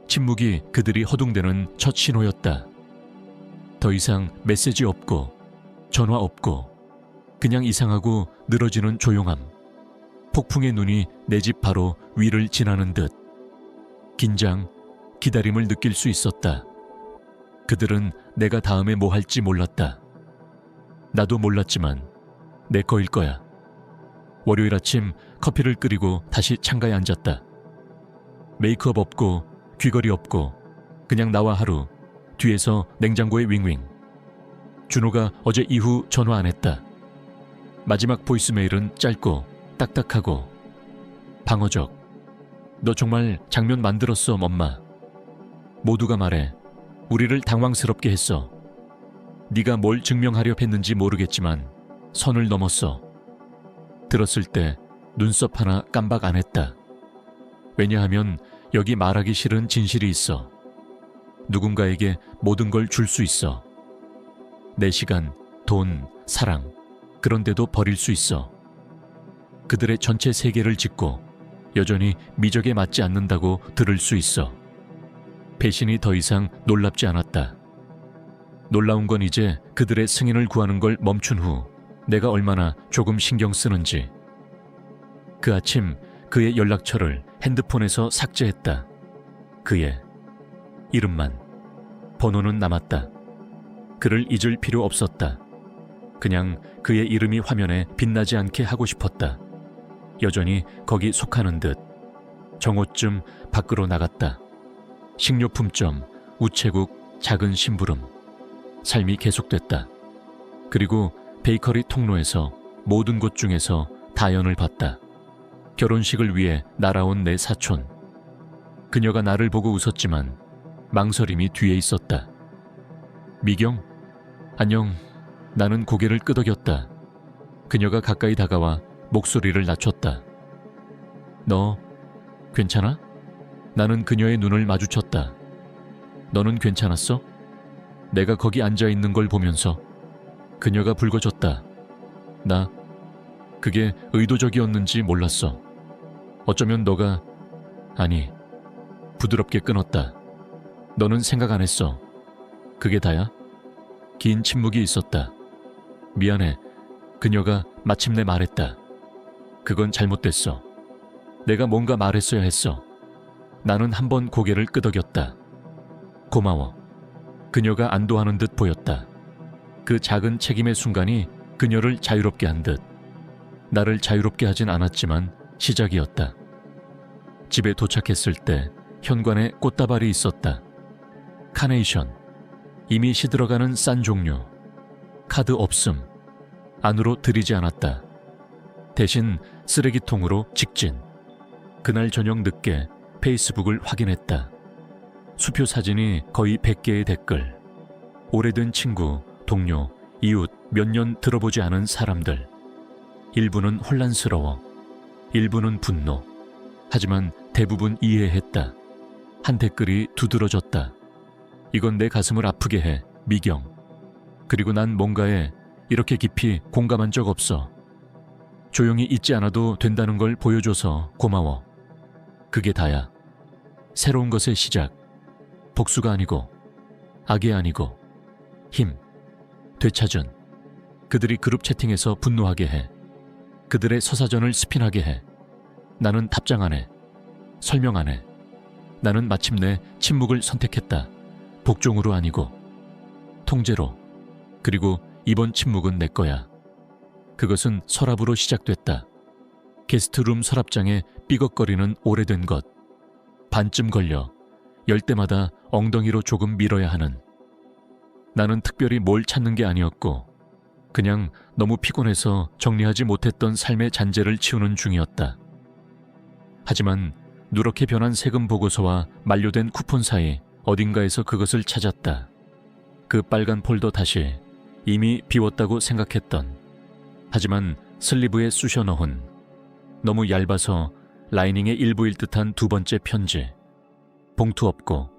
침묵이 그들이 허둥대는 첫 신호였다. 더 이상 메시지 없고 전화 없고 그냥 이상하고 늘어지는 조용함. 폭풍의 눈이 내 집 바로 위를 지나는 듯. 긴장, 기다림을 느낄 수 있었다. 그들은 내가 다음에 뭐 할지 몰랐다. 나도 몰랐지만 내 거일 거야. 월요일 아침 커피를 끓이고 다시 창가에 앉았다. 메이크업 없고 귀걸이 없고 그냥 나와 하루. 뒤에서 냉장고에 윙윙. 준호가 어제 이후 전화 안 했다. 마지막 보이스메일은 짧고 딱딱하고 방어적. 너 정말 장면 만들었어, 엄마. 모두가 말해. 우리를 당황스럽게 했어. 네가 뭘 증명하려 했는지 모르겠지만 선을 넘었어. 들었을 때 눈썹 하나 깜박 안 했다. 왜냐하면 여기 말하기 싫은 진실이 있어. 누군가에게 모든 걸 줄 수 있어. 내 시간, 돈, 사랑, 그런데도 버릴 수 있어. 그들의 전체 세계를 짓고 여전히 미적에 맞지 않는다고 들을 수 있어. 배신이 더 이상 놀랍지 않았다. 놀라운 건 이제 그들의 승인을 구하는 걸 멈춘 후 내가 얼마나 조금 신경 쓰는지. 그 아침 그의 연락처를 핸드폰에서 삭제했다. 그의 이름만, 번호는 남았다. 그를 잊을 필요 없었다. 그냥 그의 이름이 화면에 빛나지 않게 하고 싶었다. 여전히 거기 속하는 듯. 정오쯤 밖으로 나갔다. 식료품점, 우체국, 작은 심부름. 삶이 계속됐다. 그리고 베이커리 통로에서 모든 곳 중에서 다연을 봤다. 결혼식을 위해 날아온 내 사촌. 그녀가 나를 보고 웃었지만 망설임이 뒤에 있었다. 미경? 안녕. 나는 고개를 끄덕였다. 그녀가 가까이 다가와 목소리를 낮췄다. 너 괜찮아? 나는 그녀의 눈을 마주쳤다. 너는 괜찮았어? 내가 거기 앉아 있는 걸 보면서. 그녀가 붉어졌다. 그게 의도적이었는지 몰랐어. 어쩌면 너가, 아니, 부드럽게 끊었다. 너는 생각 안 했어. 그게 다야? 긴 침묵이 있었다. 미안해. 그녀가 마침내 말했다. 그건 잘못됐어. 내가 뭔가 말했어야 했어. 나는 한번 고개를 끄덕였다. 고마워. 그녀가 안도하는 듯 보였다. 그 작은 책임의 순간이 그녀를 자유롭게 한 듯. 나를 자유롭게 하진 않았지만 시작이었다. 집에 도착했을 때 현관에 꽃다발이 있었다. 카네이션. 이미 시들어가는 싼 종류. 카드 없음. 안으로 들이지 않았다. 대신 쓰레기통으로 직진. 그날 저녁 늦게 페이스북을 확인했다. 수표 사진이 거의 100개의 댓글. 오래된 친구, 동료, 이웃, 몇 년 들어보지 않은 사람들. 일부는 혼란스러워. 일부는 분노. 하지만 대부분 이해했다. 한 댓글이 두드러졌다. 이건 내 가슴을 아프게 해, 미경. 그리고 난 뭔가에 이렇게 깊이 공감한 적 없어. 조용히 있지 않아도 된다는 걸 보여줘서 고마워. 그게 다야. 새로운 것의 시작. 복수가 아니고, 악이 아니고, 힘. 되찾은. 그들이 그룹 채팅에서 분노하게 해. 그들의 서사전을 스핀하게 해. 나는 답장 안 해. 설명 안 해. 나는 마침내 침묵을 선택했다. 복종으로 아니고 통제로. 그리고 이번 침묵은 내 거야. 그것은 서랍으로 시작됐다. 게스트룸 서랍장에 삐걱거리는 오래된 것. 반쯤 걸려 열 때마다 엉덩이로 조금 밀어야 하는. 나는 특별히 뭘 찾는 게 아니었고 그냥 너무 피곤해서 정리하지 못했던 삶의 잔재를 치우는 중이었다. 하지만 누렇게 변한 세금 보고서와 만료된 쿠폰 사이 어딘가에서 그것을 찾았다. 그 빨간 폴더 다시 이미 비웠다고 생각했던, 하지만 슬리브에 쑤셔 넣은 너무 얇아서 라이닝의 일부일 듯한 두 번째 편지. 봉투 없고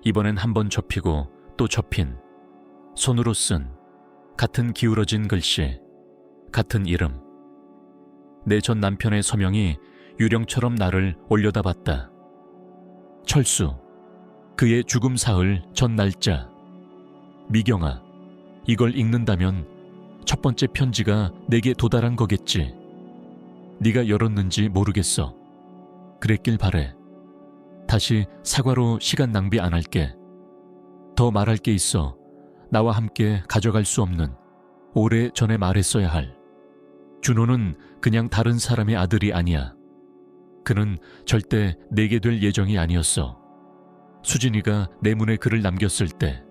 이번엔 한 번 접히고 또 접힌, 손으로 쓴 같은 기울어진 글씨, 같은 이름. 내 전 남편의 서명이 유령처럼 나를 올려다봤다. 철수, 그의 죽음 사흘 전 날짜. 미경아, 이걸 읽는다면 첫 번째 편지가 내게 도달한 거겠지. 네가 열었는지 모르겠어. 그랬길 바래. 다시 사과로 시간 낭비 안 할게. 더 말할 게 있어. 나와 함께 가져갈 수 없는, 오래 전에 말했어야 할. 준호는 그냥 다른 사람의 아들이 아니야. 그는 절대 내게 될 예정이 아니었어. 수진이가 내 문에 글을 남겼을 때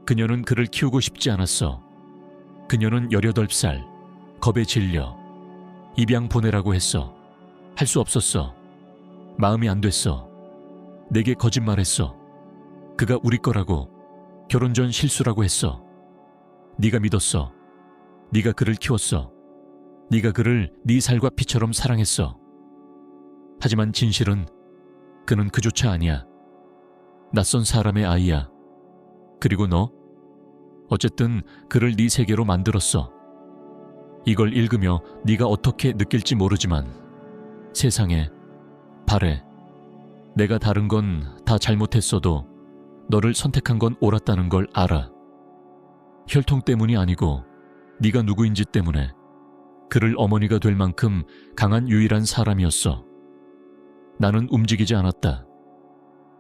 그녀는 그를 키우고 싶지 않았어. 그녀는 18살, 겁에 질려 입양 보내라고 했어. 할 수 없었어. 마음이 안 됐어. 내게 거짓말했어. 그가 우리 거라고, 결혼 전 실수라고 했어. 네가 믿었어. 네가 그를 키웠어. 네가 그를 네 살과 피처럼 사랑했어. 하지만 진실은 그는 그조차 아니야. 낯선 사람의 아이야. 그리고 너? 어쨌든 그를 네 세계로 만들었어. 이걸 읽으며 네가 어떻게 느낄지 모르지만 세상에, 바래. 내가 다른 건 다 잘못했어도 너를 선택한 건 옳았다는 걸 알아. 혈통 때문이 아니고 네가 누구인지 때문에. 그를 어머니가 될 만큼 강한 유일한 사람이었어. 나는 움직이지 않았다.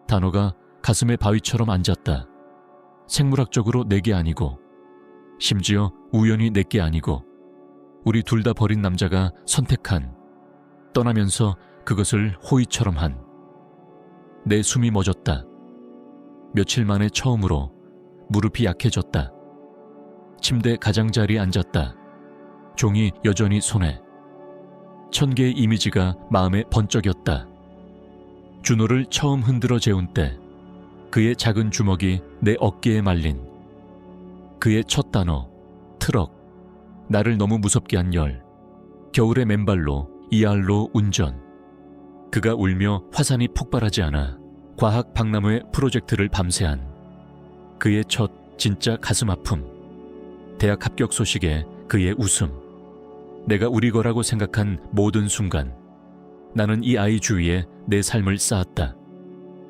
단어가 가슴에 바위처럼 앉았다. 생물학적으로 내게 아니고, 심지어 우연히 내게 아니고, 우리 둘 다 버린 남자가 선택한, 떠나면서 그것을 호의처럼 한. 내 숨이 멎었다. 며칠 만에 처음으로 무릎이 약해졌다. 침대 가장자리에 앉았다. 종이 여전히 손에. 1000개의 이미지가 마음에 번쩍였다. 준호를 처음 흔들어 재운 때 그의 작은 주먹이 내 어깨에 말린, 그의 첫 단어, 트럭, 나를 너무 무섭게 한 열, 겨울의 맨발로 이알로 운전, 그가 울며 화산이 폭발하지 않아 과학 박람회 프로젝트를 밤새한, 그의 첫 진짜 가슴 아픔, 대학 합격 소식에 그의 웃음, 내가 우리 거라고 생각한 모든 순간 나는 이 아이 주위에 내 삶을 쌓았다.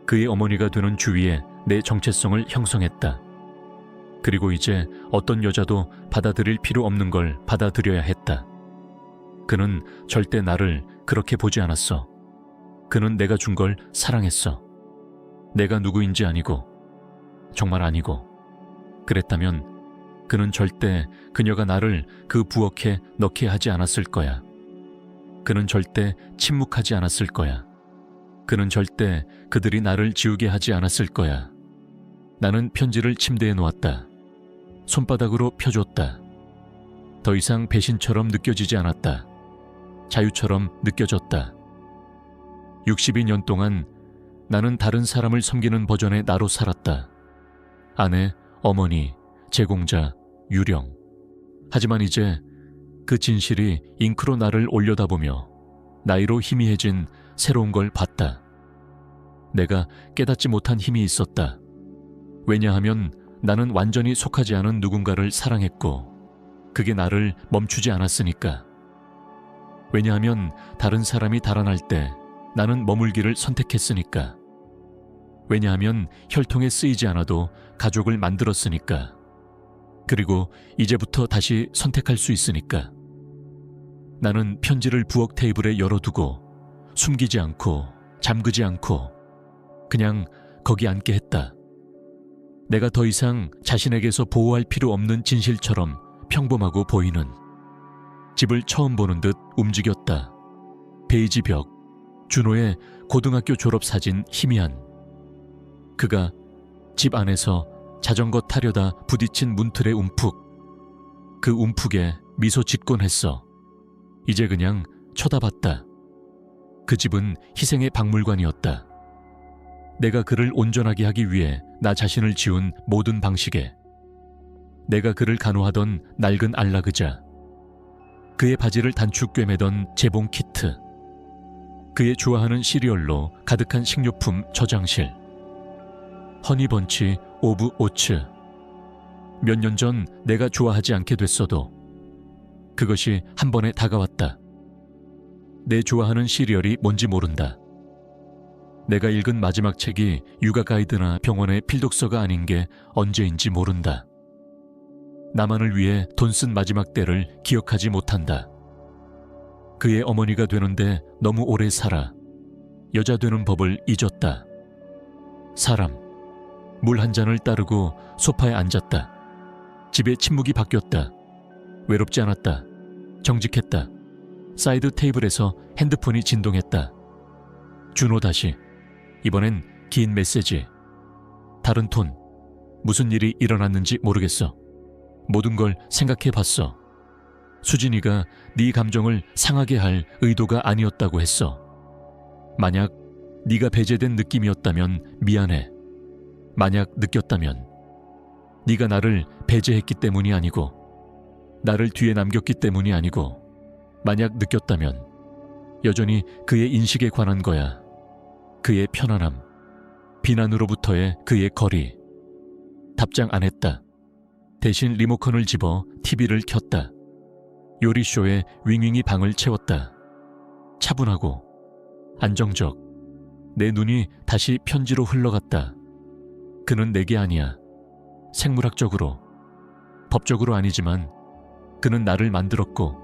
그의 어머니가 되는 주위에 내 정체성을 형성했다. 그리고 이제 어떤 여자도 받아들일 필요 없는 걸 받아들여야 했다. 그는 절대 나를 그렇게 보지 않았어. 그는 내가 준 걸 사랑했어. 내가 누구인지 아니고, 정말 아니고. 그랬다면 그는 절대 그녀가 나를 그 부엌에 넣게 하지 않았을 거야. 그는 절대 침묵하지 않았을 거야. 그는 절대 그들이 나를 지우게 하지 않았을 거야. 나는 편지를 침대에 놓았다. 손바닥으로 펴줬다. 더 이상 배신처럼 느껴지지 않았다. 자유처럼 느껴졌다. 62년 동안 나는 다른 사람을 섬기는 버전의 나로 살았다. 아내, 어머니, 제공자, 유령. 하지만 이제 그 진실이 잉크로 나를 올려다보며 나이로 희미해진 새로운 걸 봤다. 내가 깨닫지 못한 힘이 있었다. 왜냐하면 나는 완전히 속하지 않은 누군가를 사랑했고 그게 나를 멈추지 않았으니까. 왜냐하면 다른 사람이 달아날 때 나는 머물기를 선택했으니까. 왜냐하면 혈통에 쓰이지 않아도 가족을 만들었으니까. 그리고 이제부터 다시 선택할 수 있으니까. 나는 편지를 부엌 테이블에 열어두고 숨기지 않고 잠그지 않고 그냥 거기 앉게 했다. 내가 더 이상 자신에게서 보호할 필요 없는 진실처럼 평범하고 보이는, 집을 처음 보는 듯 움직였다. 베이지 벽, 준호의 고등학교 졸업 사진 희미한. 그가 집 안에서 자전거 타려다 부딪힌 문틀의 움푹. 그 움푹에 미소 짓곤 했어. 이제 그냥 쳐다봤다. 그 집은 희생의 박물관이었다. 내가 그를 온전하게 하기 위해 나 자신을 지운 모든 방식에, 내가 그를 간호하던 낡은 안락의자, 그의 바지를 단축 꿰매던 재봉 키트, 그의 좋아하는 시리얼로 가득한 식료품 저장실, 허니번치 오브 오츠. 몇 년 전 내가 좋아하지 않게 됐어도 그것이 한 번에 다가왔다. 내 좋아하는 시리얼이 뭔지 모른다. 내가 읽은 마지막 책이 육아 가이드나 병원의 필독서가 아닌 게 언제인지 모른다. 나만을 위해 돈 쓴 마지막 때를 기억하지 못한다. 그의 어머니가 되는데 너무 오래 살아 여자 되는 법을 잊었다. 사람, 물 한 잔을 따르고 소파에 앉았다. 집에 침묵이 바뀌었다. 외롭지 않았다. 정직했다. 사이드 테이블에서 핸드폰이 진동했다. 준호 다시. 이번엔 긴 메시지. 다른 톤. 무슨 일이 일어났는지 모르겠어. 모든 걸 생각해봤어. 수진이가 네 감정을 상하게 할 의도가 아니었다고 했어. 만약 네가 배제된 느낌이었다면 미안해. 만약 느꼈다면 네가 나를 배제했기 때문이 아니고 나를 뒤에 남겼기 때문이 아니고 만약 느꼈다면 여전히 그의 인식에 관한 거야. 그의 편안함, 비난으로부터의 그의 거리. 답장 안 했다. 대신 리모컨을 집어 TV를 켰다. 요리쇼에 윙윙이 방을 채웠다. 차분하고 안정적. 내 눈이 다시 편지로 흘러갔다. 그는 내게 아니야. 생물학적으로, 법적으로 아니지만 그는 나를 만들었고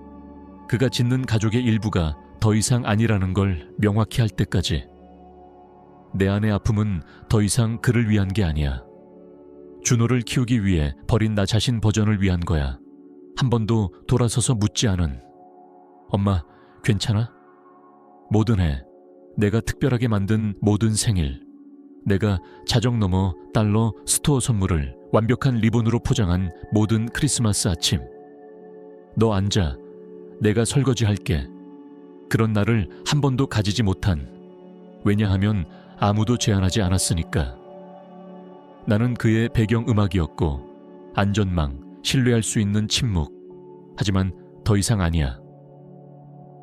그가 짓는 가족의 일부가 더 이상 아니라는 걸 명확히 할 때까지. 내 안의 아픔은 더 이상 그를 위한 게 아니야. 준호를 키우기 위해 버린 나 자신 버전을 위한 거야. 한 번도 돌아서서 묻지 않은 엄마 괜찮아? 모든 해, 내가 특별하게 만든 모든 생일, 내가 자정 넘어 달러 스토어 선물을 완벽한 리본으로 포장한 모든 크리스마스 아침. 너 앉아, 내가 설거지할게. 그런 날을 한 번도 가지지 못한, 왜냐하면 아무도 제안하지 않았으니까. 나는 그의 배경음악이었고 안전망, 신뢰할 수 있는 침묵. 하지만 더 이상 아니야.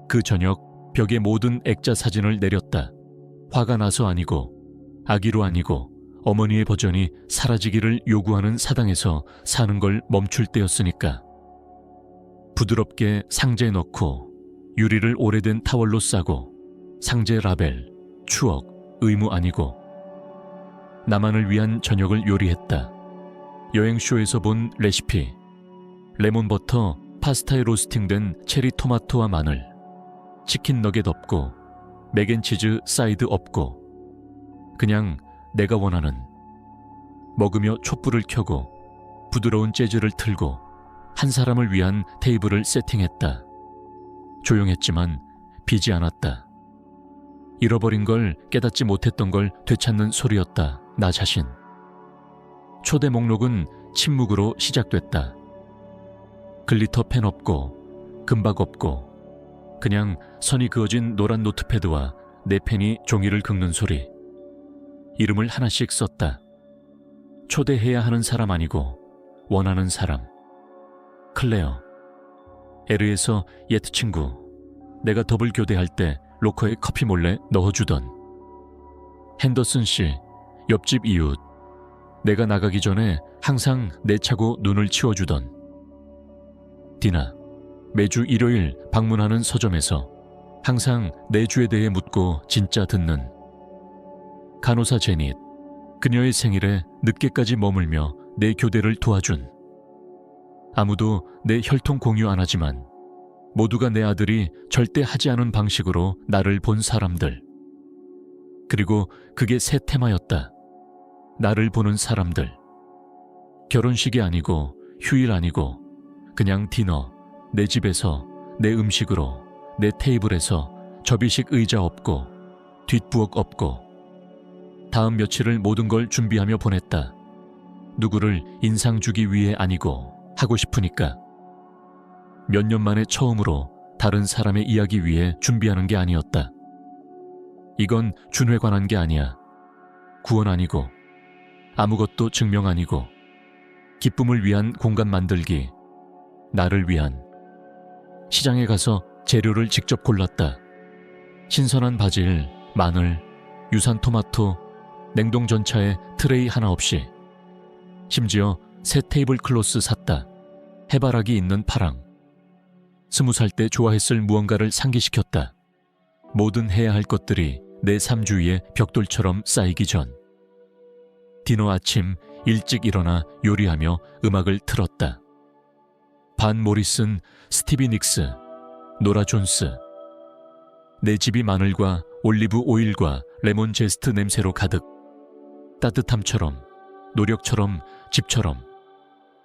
그 저녁 벽에 모든 액자 사진을 내렸다. 화가 나서 아니고 아기로 아니고 어머니의 버전이 사라지기를 요구하는 사당에서 사는 걸 멈출 때였으니까. 부드럽게 상자에 넣고 유리를 오래된 타월로 싸고 상제 라벨, 추억, 의무 아니고 나만을 위한 저녁을 요리했다. 여행쇼에서 본 레시피. 레몬버터, 파스타에 로스팅된 체리 토마토와 마늘, 치킨 너겟 없고 맥앤치즈 사이드 없고 그냥 내가 원하는. 먹으며 촛불을 켜고 부드러운 재즈를 틀고 한 사람을 위한 테이블을 세팅했다. 조용했지만 비지 않았다. 잃어버린 걸 깨닫지 못했던 걸 되찾는 소리였다. 나 자신. 초대 목록은 침묵으로 시작됐다. 글리터 펜 없고 금박 없고 그냥 선이 그어진 노란 노트패드와 내 펜이 종이를 긁는 소리. 이름을 하나씩 썼다. 초대해야 하는 사람 아니고 원하는 사람. 클레어. 에르에서 옛 친구. 내가 더블 교대할 때 로커에 커피 몰래 넣어주던. 핸더슨 씨, 옆집 이웃. 내가 나가기 전에 항상 내 차고 눈을 치워주던. 디나. 매주 일요일 방문하는 서점에서 항상 내 주에 대해 묻고 진짜 듣는. 간호사 제닛. 그녀의 생일에 늦게까지 머물며 내 교대를 도와준. 아무도 내 혈통 공유 안 하지만 모두가 내 아들이 절대 하지 않은 방식으로 나를 본 사람들. 그리고 그게 새 테마였다. 나를 보는 사람들. 결혼식이 아니고 휴일 아니고 그냥 디너, 내 집에서, 내 음식으로, 내 테이블에서 접이식 의자 없고, 뒷부엌 없고. 다음 며칠을 모든 걸 준비하며 보냈다. 누구를 인상 주기 위해 아니고 하고 싶으니까. 몇 년 만에 처음으로 다른 사람의 이야기 위해 준비하는 게 아니었다. 이건 준회 관한 게 아니야. 구원 아니고 아무것도 증명 아니고 기쁨을 위한 공간 만들기, 나를 위한. 시장에 가서 재료를 직접 골랐다. 신선한 바질, 마늘, 유산 토마토, 냉동 전차에 트레이 하나 없이. 심지어 새 테이블 클로스 샀다. 해바라기 있는 파랑. 20살 때 좋아했을 무언가를 상기시켰다. 모든 해야 할 것들이 내 삶 주위에 벽돌처럼 쌓이기 전. 디너 아침 일찍 일어나 요리하며 음악을 틀었다. 반 모리슨, 스티비 닉스, 노라 존스. 내 집이 마늘과 올리브 오일과 레몬 제스트 냄새로 가득. 따뜻함처럼, 노력처럼, 집처럼.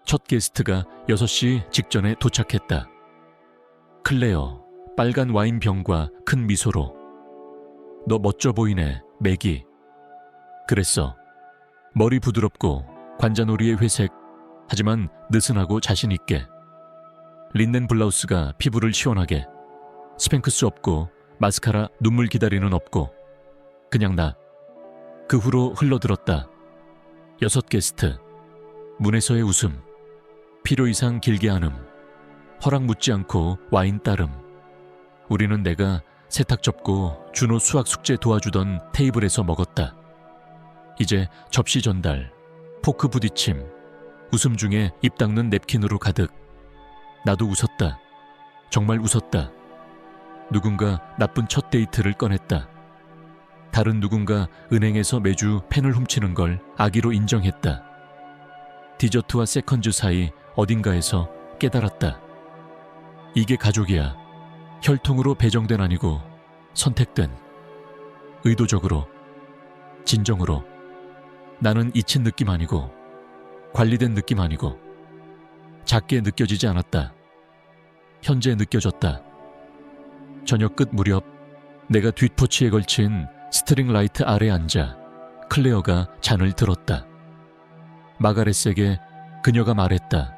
첫 게스트가 6시 직전에 도착했다. 클레어, 빨간 와인병과 큰 미소로. 너 멋져 보이네, 매기. 그랬어. 머리 부드럽고 관자놀이의 회색, 하지만 느슨하고 자신 있게. 린넨 블라우스가 피부를 시원하게. 스팽크스 없고 마스카라 눈물 기다리는 없고. 그냥 나. 그 후로 흘러들었다. 6 게스트. 문에서의 웃음. 필요 이상 길게 한음. 허락 묻지 않고 와인 따름. 우리는 내가 세탁 접고 준호 수학 숙제 도와주던 테이블에서 먹었다. 이제 접시 전달, 포크 부딪힘, 웃음 중에 입 닦는 냅킨으로 가득. 나도 웃었다. 정말 웃었다. 누군가 나쁜 첫 데이트를 꺼냈다. 다른 누군가 은행에서 매주 펜을 훔치는 걸 악의로 인정했다. 디저트와 세컨즈 사이 어딘가에서 깨달았다. 이게 가족이야. 혈통으로 배정된 아니고 선택된. 의도적으로, 진정으로. 나는 잊힌 느낌 아니고 관리된 느낌 아니고. 작게 느껴지지 않았다. 현재 느껴졌다. 저녁 끝 무렵 내가 뒷포치에 걸친 스트링 라이트 아래 앉아 클레어가 잔을 들었다. 마가렛에게 그녀가 말했다.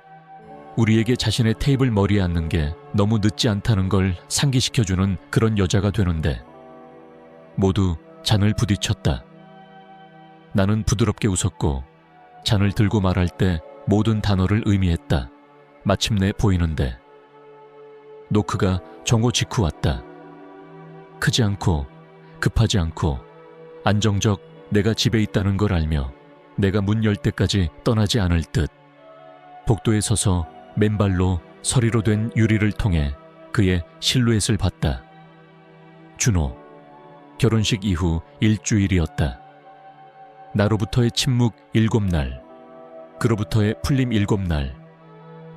우리에게 자신의 테이블 머리에 앉는 게 너무 늦지 않다는 걸 상기시켜주는 그런 여자가 되는데. 모두 잔을 부딪혔다. 나는 부드럽게 웃었고 잔을 들고 말할 때 모든 단어를 의미했다. 마침내 보이는데. 노크가 정오 직후 왔다. 크지 않고 급하지 않고 안정적 내가 집에 있다는 걸 알며 내가 문 열 때까지 떠나지 않을 듯. 복도에 서서 맨발로 서리로 된 유리를 통해 그의 실루엣을 봤다. 준호. 결혼식 이후 일주일이었다. 나로부터의 침묵 7날, 그로부터의 풀림 7날.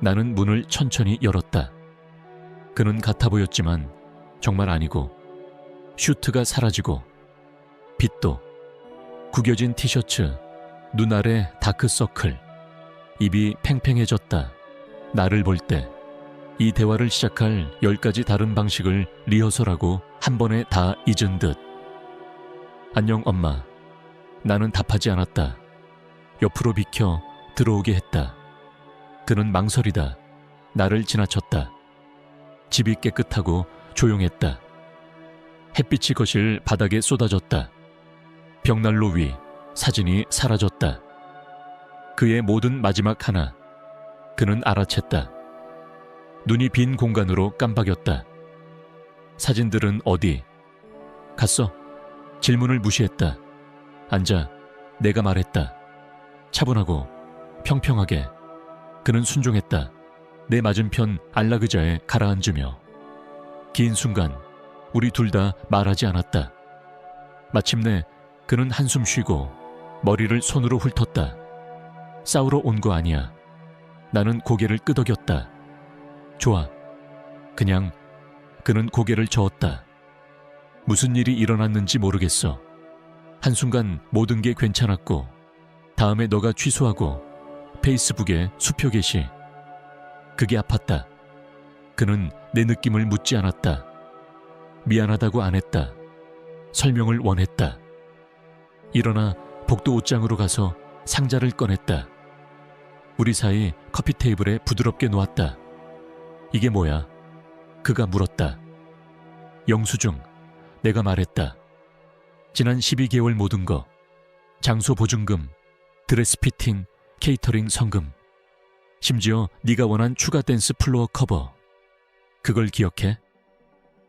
나는 문을 천천히 열었다. 그는 같아 보였지만 정말 아니고. 슈트가 사라지고 빛도. 구겨진 티셔츠, 눈 아래 다크서클. 입이 팽팽해졌다. 나를 볼 때 이 대화를 시작할 10가지 다른 방식을 리허설하고 한 번에 다 잊은 듯. 안녕 엄마. 나는 답하지 않았다. 옆으로 비켜 들어오게 했다. 그는 망설이다. 나를 지나쳤다. 집이 깨끗하고 조용했다. 햇빛이 거실 바닥에 쏟아졌다. 벽난로 위 사진이 사라졌다. 그의 모든 마지막 하나. 그는 알아챘다. 눈이 빈 공간으로 깜박였다. 사진들은 어디? 갔어? 질문을 무시했다. 앉아. 내가 말했다. 차분하고 평평하게. 그는 순종했다. 내 맞은편 안락의자에 가라앉으며. 긴 순간 우리 둘 다 말하지 않았다. 마침내 그는 한숨 쉬고 머리를 손으로 훑었다. 싸우러 온 거 아니야. 나는 고개를 끄덕였다. 좋아. 그냥. 그는 고개를 저었다. 무슨 일이 일어났는지 모르겠어. 한순간 모든 게 괜찮았고 다음에 너가 취소하고 페이스북에 수표 게시. 그게 아팠다. 그는 내 느낌을 묻지 않았다. 미안하다고 안 했다. 설명을 원했다. 일어나 복도 옷장으로 가서 상자를 꺼냈다. 우리 사이 커피 테이블에 부드럽게 놓았다. 이게 뭐야? 그가 물었다. 영수증. 내가 말했다. 지난 12개월 모든 거. 장소 보증금, 드레스 피팅, 케이터링 성금. 심지어 네가 원한 추가 댄스 플로어 커버. 그걸 기억해?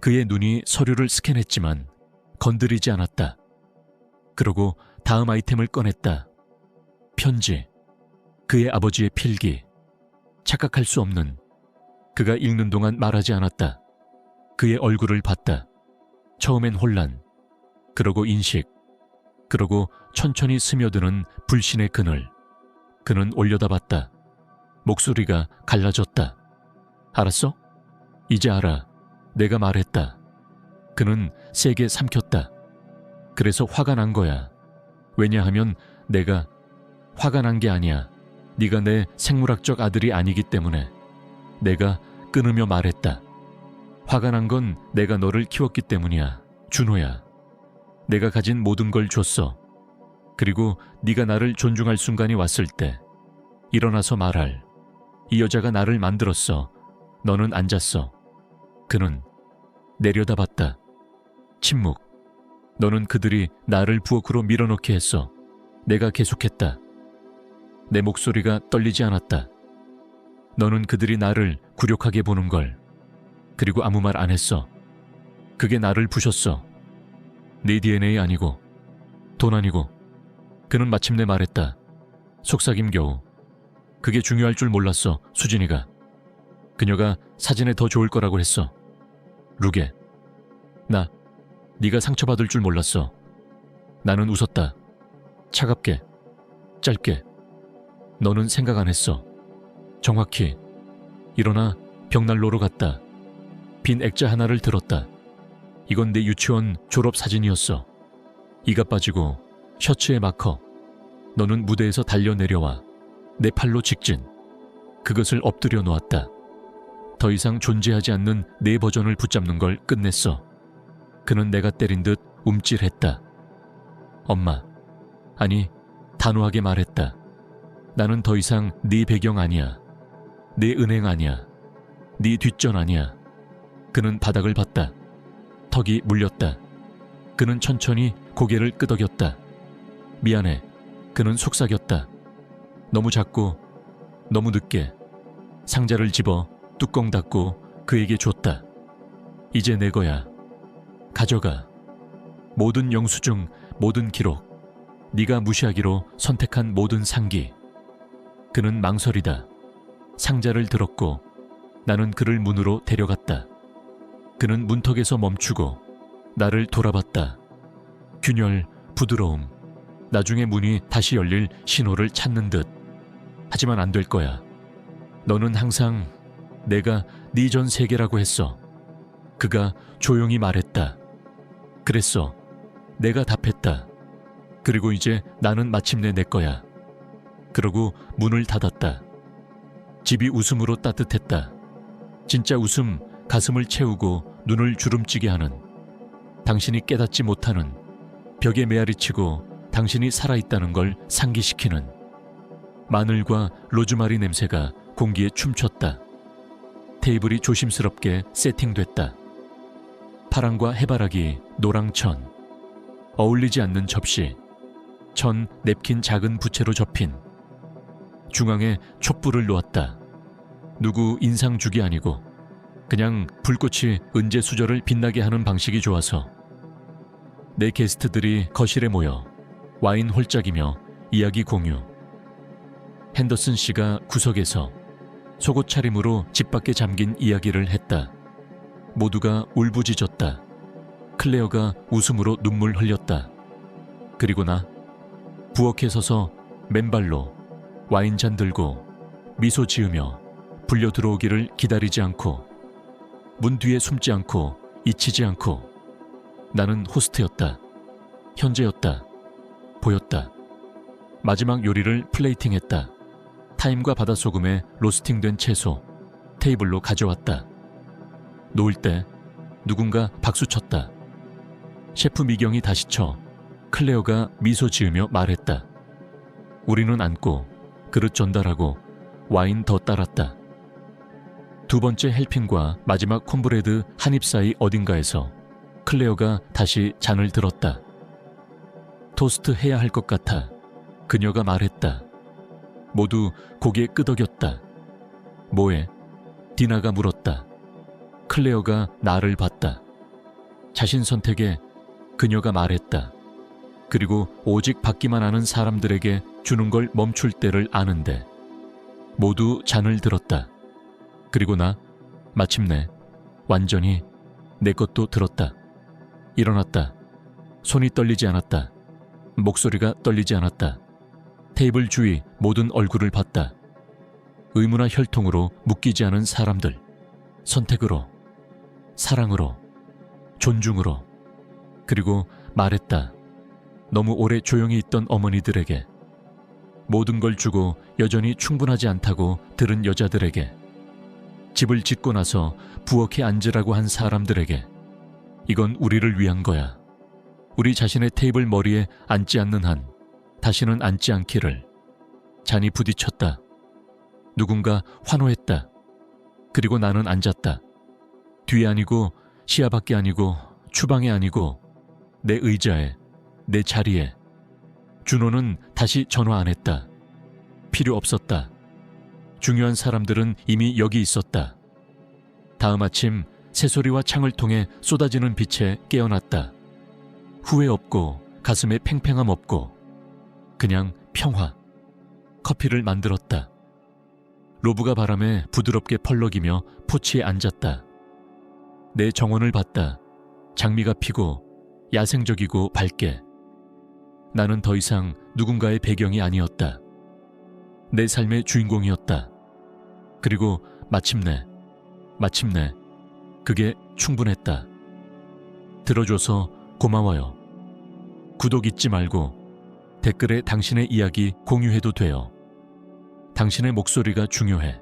그의 눈이 서류를 스캔했지만 건드리지 않았다. 그러고 다음 아이템을 꺼냈다. 편지. 그의 아버지의 필기. 착각할 수 없는. 그가 읽는 동안 말하지 않았다. 그의 얼굴을 봤다. 처음엔 혼란. 그러고 인식. 그러고 천천히 스며드는 불신의 그늘. 그는 올려다봤다. 목소리가 갈라졌다. 알았어? 이제 알아. 내가 말했다. 그는 세게 삼켰다. 그래서 화가 난 거야. 왜냐하면 내가 화가 난 게 아니야. 네가 내 생물학적 아들이 아니기 때문에. 내가 끊으며 말했다. 화가 난 건 내가 너를 키웠기 때문이야. 준호야. 내가 가진 모든 걸 줬어. 그리고 네가 나를 존중할 순간이 왔을 때 일어나서 말할. 이 여자가 나를 만들었어. 너는 앉았어. 그는 내려다봤다. 침묵. 너는 그들이 나를 부엌으로 밀어넣게 했어. 내가 계속했다. 내 목소리가 떨리지 않았다. 너는 그들이 나를 굴욕하게 보는 걸. 그리고 아무 말 안 했어. 그게 나를 부셨어. 네 DNA 아니고 돈 아니고. 그는 마침내 말했다. 속삭임 겨우. 그게 중요할 줄 몰랐어, 수진이가. 그녀가 사진에 더 좋을 거라고 했어. 루게. 네가 상처받을 줄 몰랐어. 나는 웃었다. 차갑게. 짧게. 너는 생각 안 했어. 정확히. 일어나 벽난로로 갔다. 빈 액자 하나를 들었다. 이건 내 유치원 졸업 사진이었어. 이가 빠지고 셔츠에 마커. 너는 무대에서 달려 내려와. 내 팔로 직진. 그것을 엎드려 놓았다. 더 이상 존재하지 않는 내 버전을 붙잡는 걸 끝냈어. 그는 내가 때린 듯 움찔했다. 엄마. 아니, 단호하게 말했다. 나는 더 이상 네 배경 아니야. 네 은행 아니야. 네 뒷전 아니야. 그는 바닥을 봤다. 턱이 물렸다. 그는 천천히 고개를 끄덕였다. 미안해. 그는 속삭였다. 너무 작고 너무 늦게. 상자를 집어 뚜껑 닫고 그에게 줬다. 이제 내 거야. 가져가. 모든 영수증, 모든 기록. 네가 무시하기로 선택한 모든 상기. 그는 망설이다. 상자를 들었고 나는 그를 문으로 데려갔다. 그는 문턱에서 멈추고 나를 돌아봤다. 균열, 부드러움. 나중에 문이 다시 열릴 신호를 찾는 듯. 하지만 안 될 거야. 너는 항상 내가 네 전 세계라고 했어. 그가 조용히 말했다. 그랬어. 내가 답했다. 그리고 이제 나는 마침내 내 거야. 그러고 문을 닫았다. 집이 웃음으로 따뜻했다. 진짜 웃음, 가슴을 채우고 눈을 주름지게 하는. 당신이 깨닫지 못하는. 벽에 메아리치고 당신이 살아있다는 걸 상기시키는. 마늘과 로즈마리 냄새가 공기에 춤췄다. 테이블이 조심스럽게 세팅됐다. 파랑과 해바라기, 노랑천. 어울리지 않는 접시. 천 냅킨 작은 부채로 접힌. 중앙에 촛불을 놓았다. 누구 인상죽이 아니고 그냥 불꽃이 은재 수저를 빛나게 하는 방식이 좋아서. 내 게스트들이 거실에 모여 와인 홀짝이며 이야기 공유. 핸더슨 씨가 구석에서 속옷 차림으로 집 밖에 잠긴 이야기를 했다. 모두가 울부짖었다. 클레어가 웃음으로 눈물 흘렸다. 그리고 나 부엌에 서서 맨발로 와인잔 들고 미소 지으며 불려 들어오기를 기다리지 않고 문 뒤에 숨지 않고 잊히지 않고. 나는 호스트였다. 현재였다. 보였다. 마지막 요리를 플레이팅했다. 타임과 바닷소금에 로스팅된 채소, 테이블로 가져왔다. 놓을 때 누군가 박수쳤다. 셰프 미경이 다시 쳐 클레어가 미소 지으며 말했다. 우리는 앉고 그릇 전달하고 와인 더 따랐다. 두 번째 헬핑과 마지막 콤브레드 한 입 사이 어딘가에서 클레어가 다시 잔을 들었다. 토스트 해야 할 것 같아 그녀가 말했다. 모두 고개 끄덕였다. 뭐해? 디나가 물었다. 클레어가 나를 봤다. 자신 선택에 그녀가 말했다. 그리고 오직 받기만 하는 사람들에게 주는 걸 멈출 때를 아는데. 모두 잔을 들었다. 그리고 나 마침내 완전히 내 것도 들었다. 일어났다. 손이 떨리지 않았다. 목소리가 떨리지 않았다. 테이블 주위 모든 얼굴을 봤다. 의무나 혈통으로 묶이지 않은 사람들. 선택으로, 사랑으로, 존중으로. 그리고 말했다. 너무 오래 조용히 있던 어머니들에게, 모든 걸 주고 여전히 충분하지 않다고 들은 여자들에게, 집을 짓고 나서 부엌에 앉으라고 한 사람들에게, 이건 우리를 위한 거야. 우리 자신의 테이블 머리에 앉지 않는 한 다시는 앉지 않기를. 잔이 부딪혔다. 누군가 환호했다. 그리고 나는 앉았다. 뒤에 아니고 시야 밖에 아니고 주방에 아니고 내 의자에, 내 자리에. 준호는 다시 전화 안 했다. 필요 없었다. 중요한 사람들은 이미 여기 있었다. 다음 아침 새소리와 창을 통해 쏟아지는 빛에 깨어났다. 후회 없고 가슴에 팽팽함 없고 그냥 평화. 커피를 만들었다. 로브가 바람에 부드럽게 펄럭이며 포치에 앉았다. 내 정원을 봤다. 장미가 피고 야생적이고 밝게. 나는 더 이상 누군가의 배경이 아니었다. 내 삶의 주인공이었다. 그리고 마침내 그게 충분했다. 들어줘서 고마워요. 구독 잊지 말고 댓글에 당신의 이야기 공유해도 돼요. 당신의 목소리가 중요해.